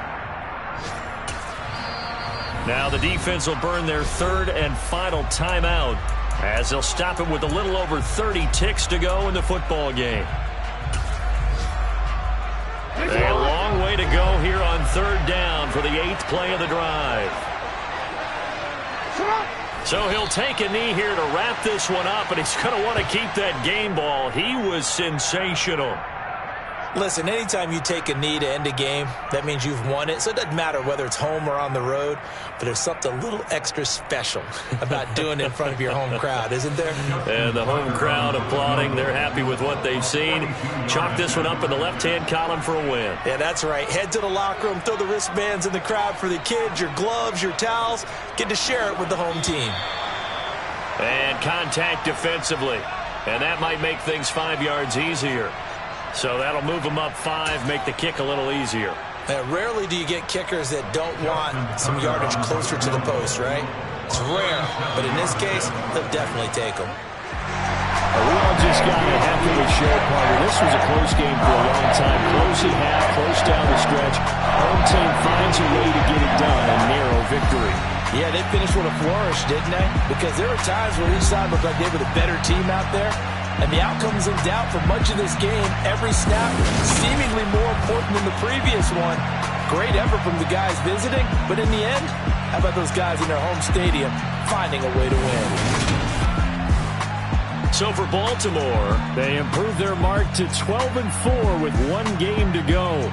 Now the defense will burn their 3rd and final timeout as they'll stop it with a little over 30 ticks to go in the football game. A long way to go here on 3rd down for the 8th play of the drive. So he'll take a knee here to wrap this one up, and he's going to want to keep that game ball. He was sensational. Listen, anytime you take a knee to end a game, that means you've won it. So it doesn't matter whether it's home or on the road, but there's something a little extra special about doing it in front of your home crowd, isn't there? And the home crowd applauding. They're happy with what they've seen. Chalk this one up in the left-hand column for a win. Yeah, that's right. Head to the locker room, throw the wristbands in the crowd for the kids, your gloves, your towels. Get to share it with the home team. And contact defensively. And that might make things 5 yards easier. So that'll move them up 5, make the kick a little easier. Rarely do you get kickers that don't want some yardage closer to the post, right? It's rare, but in this case, they'll definitely take them. We all just got a heck of a show, partner. This was a close game for a long time. Close at half, close down the stretch. Home team finds a way to get it done, a narrow victory. Yeah, they finished with a flourish, didn't they? Because there were times where each side looked like they were the better team out there. And the outcome's in doubt for much of this game. Every snap seemingly more important than the previous one. Great effort from the guys visiting. But in the end, how about those guys in their home stadium finding a way to win? So for Baltimore, they improved their mark to 12-4 with 1 game to go.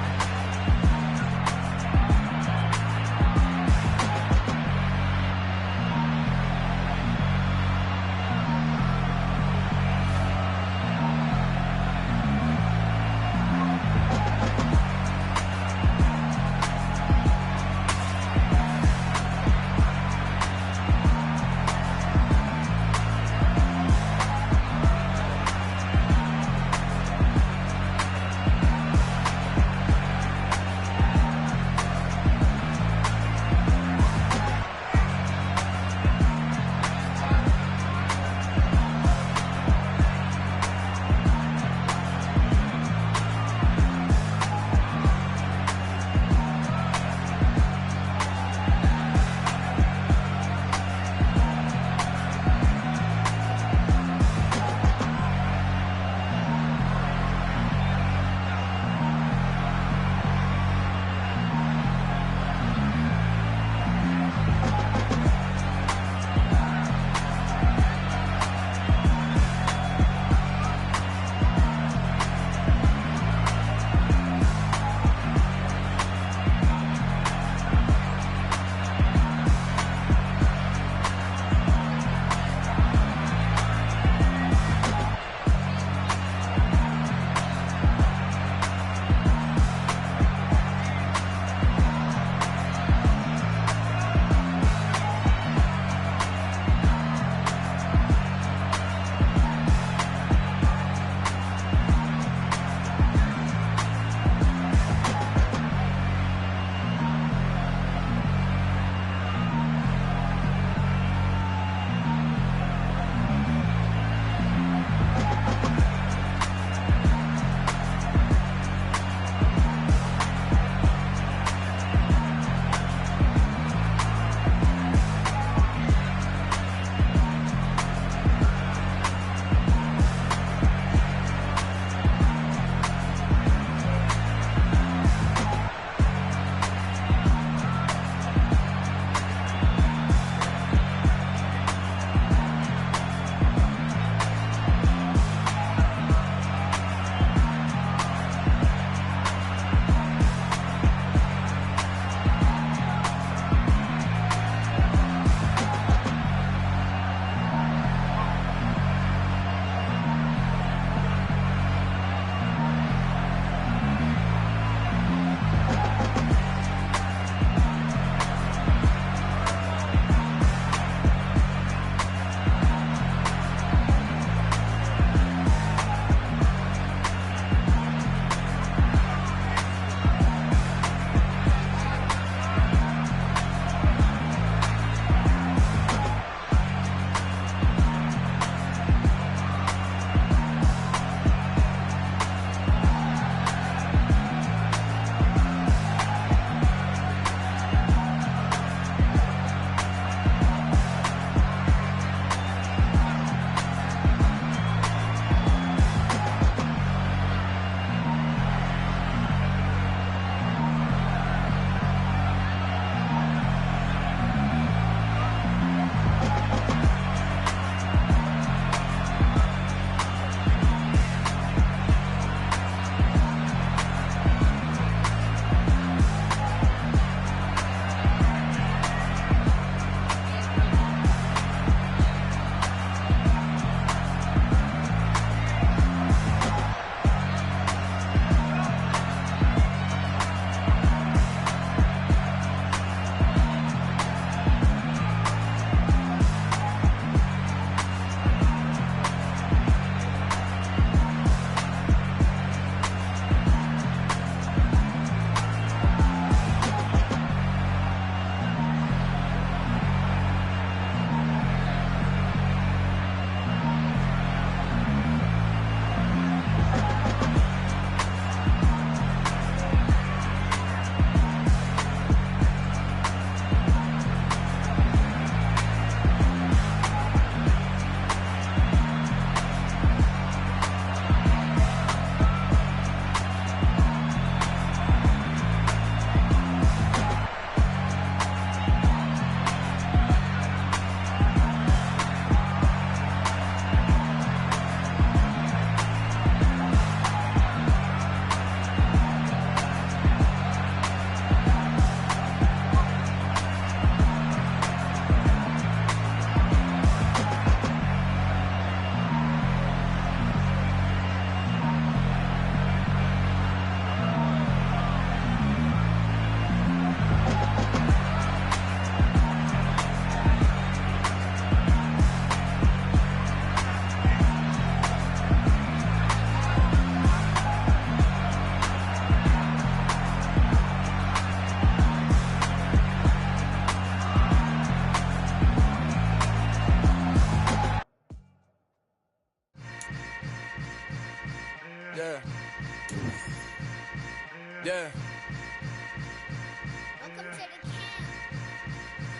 Yeah.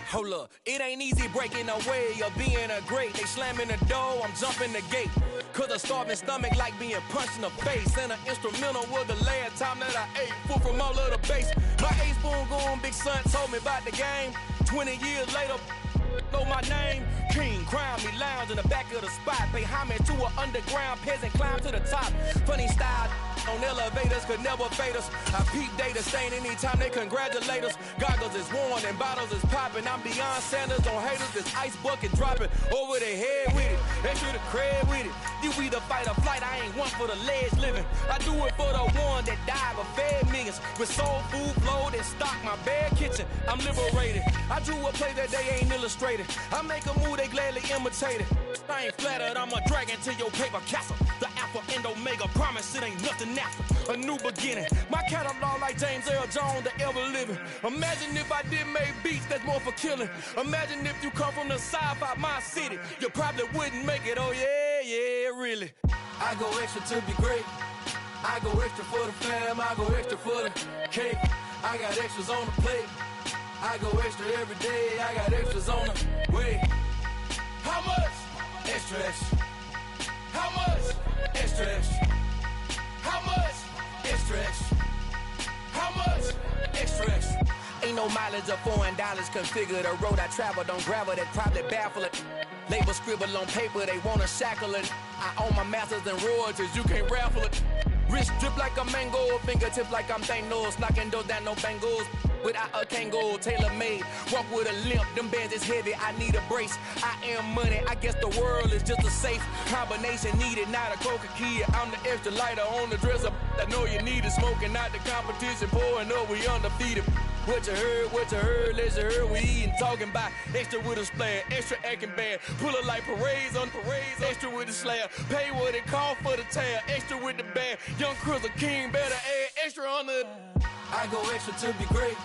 Hold up, it ain't easy breaking away or being a great. They slamming the door, I'm jumping the gate. Cause a starving stomach like being punched in the face. And an instrumental was the last time that I ate. Full from all of the bass. My A-spoon going, big son told me about the game. 20 years later, know my name. King, crown me, lounge in the back of the spot. Pay homage to an underground peasant, climb to the top. Funny style on elevators could never fade us. I peep data stain anytime they congratulate us. Goggles is worn and bottles is popping. I'm beyond Sanders on haters, this ice bucket dropping over their head with it. They should have cred with it. You either fight or flight, I ain't one for the ledge living. I do it for the one that died but fed millions. With soul food flowed and stocked my bare kitchen. I'm liberated. I drew a play that they ain't illustrated. I make a move, they gladly imitate it. I ain't flattered, I'm a dragon to your paper castle. The Alpha and Omega, promise it ain't nothing after. A new beginning. My catalog like James Earl Jones, the ever living. Imagine if I did make beats that's more for killing. Imagine if you come from the sci-fi, my city. You probably wouldn't make it, oh yeah, really. I go extra to be great. I go extra for the fam, I go extra for the cake. I got extras on the plate. I go extra every day, I got extras on the way. How much? Extra, extra. How much? Extra, extra. How much? Extra, extra. How much? Extra, extra. Ain't no mileage of $4 configure the road I travel. Don't gravel that probably baffle it. Label scribble on paper, they wanna shackle it. I own my masters and royalties, you can't raffle it. Wrist drip like a mango, fingertips like I'm Thanos. Knocking those down, no bangles. Without a Kango, tailor-made. Walk with a limp, them bands is heavy, I need a brace. I am money, I guess the world is just a safe combination needed, not a coca key. I'm the extra lighter on the dresser. I know you need it, smoking out the competition, pouring up, we undefeated. What you heard, let's heard, we eating, talking about extra with a splash, extra acting bad. Pull it like parades on parades, extra with the slab. Pay what it cost for the tab, extra with the bag. Young Chris, a king, better add extra on the. I go extra to be great.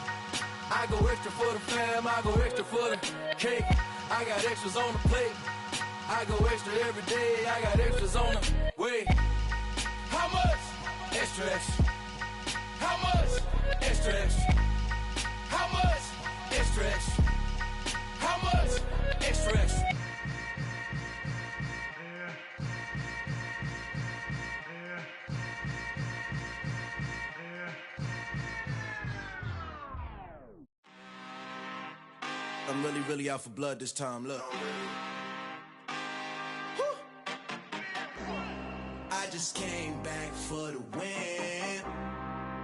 I go extra for the fam, I go extra for the cake. I got extras on the plate. I go extra every day, I got extras on the way. How much? Extra, extra. How much? Extra, extra. How much? Extra, extra. How much? Extra, extra. I'm really out for blood this time, look. I just came back for the win.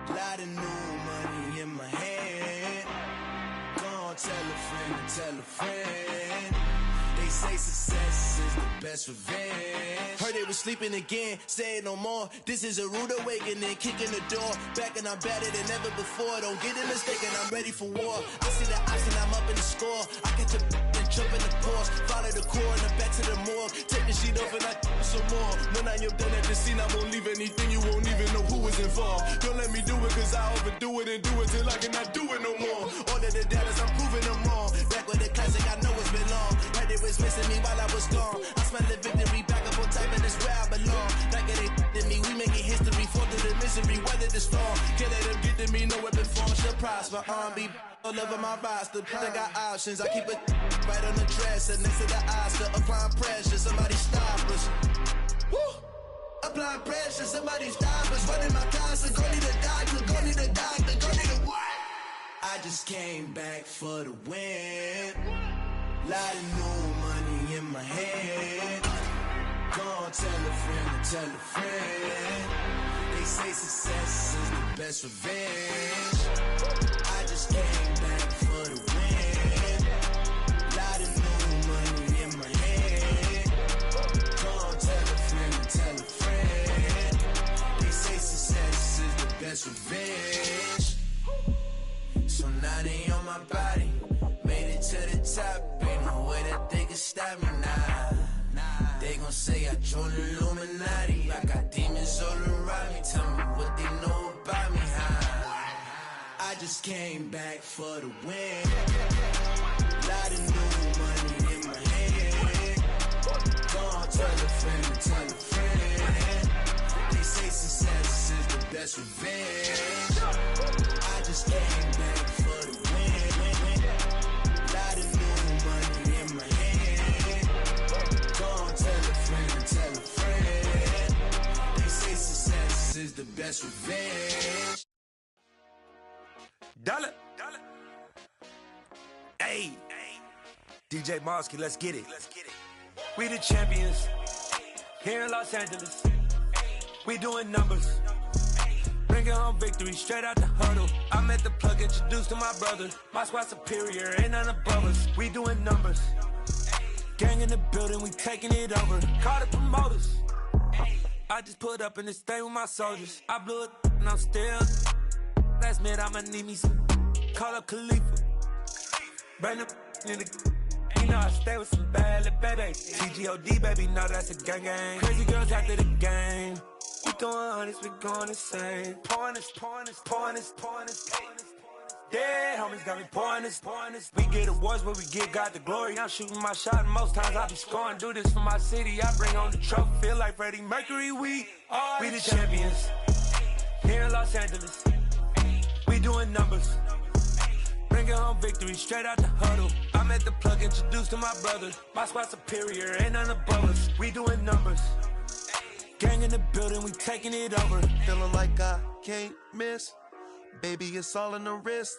Lot of new money in my hand. Gonna tell a friend to tell a friend. They say success is the best revenge. Heard they was sleeping again, say it no more. This is a rude awakening, kicking the door. Back and I'm better than ever before. Don't get it mistaken, I'm ready for war. I see the option, I'm up in the score. I catch a and jump in the course. Follow the core and the back to the morgue. Take the sheet off and I some more. When I am done at the scene, I won't leave anything. You won't even know who is involved. Don't let me do it cause I overdo it and do it till I cannot do it no more. All of the data, I'm proving them wrong. Back with the classic, I know it's been long. Heard it was missing me while I was gone. I smell the victory, back up on top and it's where I belong. Like it ain't to me, we making history. Fall through the misery, weather the storm. Can't let them get to me, no weapon form shall prosper. R&B all over my roster. I got options, I keep it right on the dresser. Next to the Oscar, applying pressure, somebody stop us. Woo! Applying pressure, somebody stop us. Running my concert, go need a doctor, go need a doctor, go need a what? I just came back for the win. Lot of new money in my hand. Gonna tell a friend to tell a friend. They say success is the best revenge. I just came back for the win. Lot of new money in my hand. Gonna tell a friend to tell a friend. They say success is the best revenge. So now they on my body. Made it to the top. Ain't no way that they can stop me now. They gon' say I joined the Illuminati. I got demons all around me. Tell me what they know about me, huh? I just came back for the win. Lot of new money in my hand. Gonna tell a friend to tell a friend. They say success is the best revenge. Gang bang for the win. Lot of new money in my hand. Go on, tell a friend. They say success is the best revenge. Dollar. Hey. DJ Mosky, let's get it. We the champions here in Los Angeles. We doing numbers. Bringing home victory straight out the huddle. I met the plug, introduced to my brother. My squad superior, ain't none above us. We doing numbers. Gang in the building, we taking it over. Call the promoters. I just put up in this thing with my soldiers. I blew it and I'm still. Last minute I'ma need me some. Call up Khalifa. Bring them in the. You know I stay with some bad little baby. TGOD, baby, no, that's a gang gang. Crazy girls after the game. We throwing hundreds, we going insane. Pouring this. Dead homies got me pouring this. We get awards, but we give God the glory. I'm shooting my shot, and most times I be scoring. Do this for my city, I bring on the trophy. Feel like Freddie Mercury, we the champions. Here in Los Angeles, we doing numbers. Bringing home victory straight out the huddle. I met the plug, introduced to my brother. My squad superior, ain't none above us. We doing numbers. Gang in the building, we taking it over. Feeling like I can't miss. Baby, it's all in the wrist.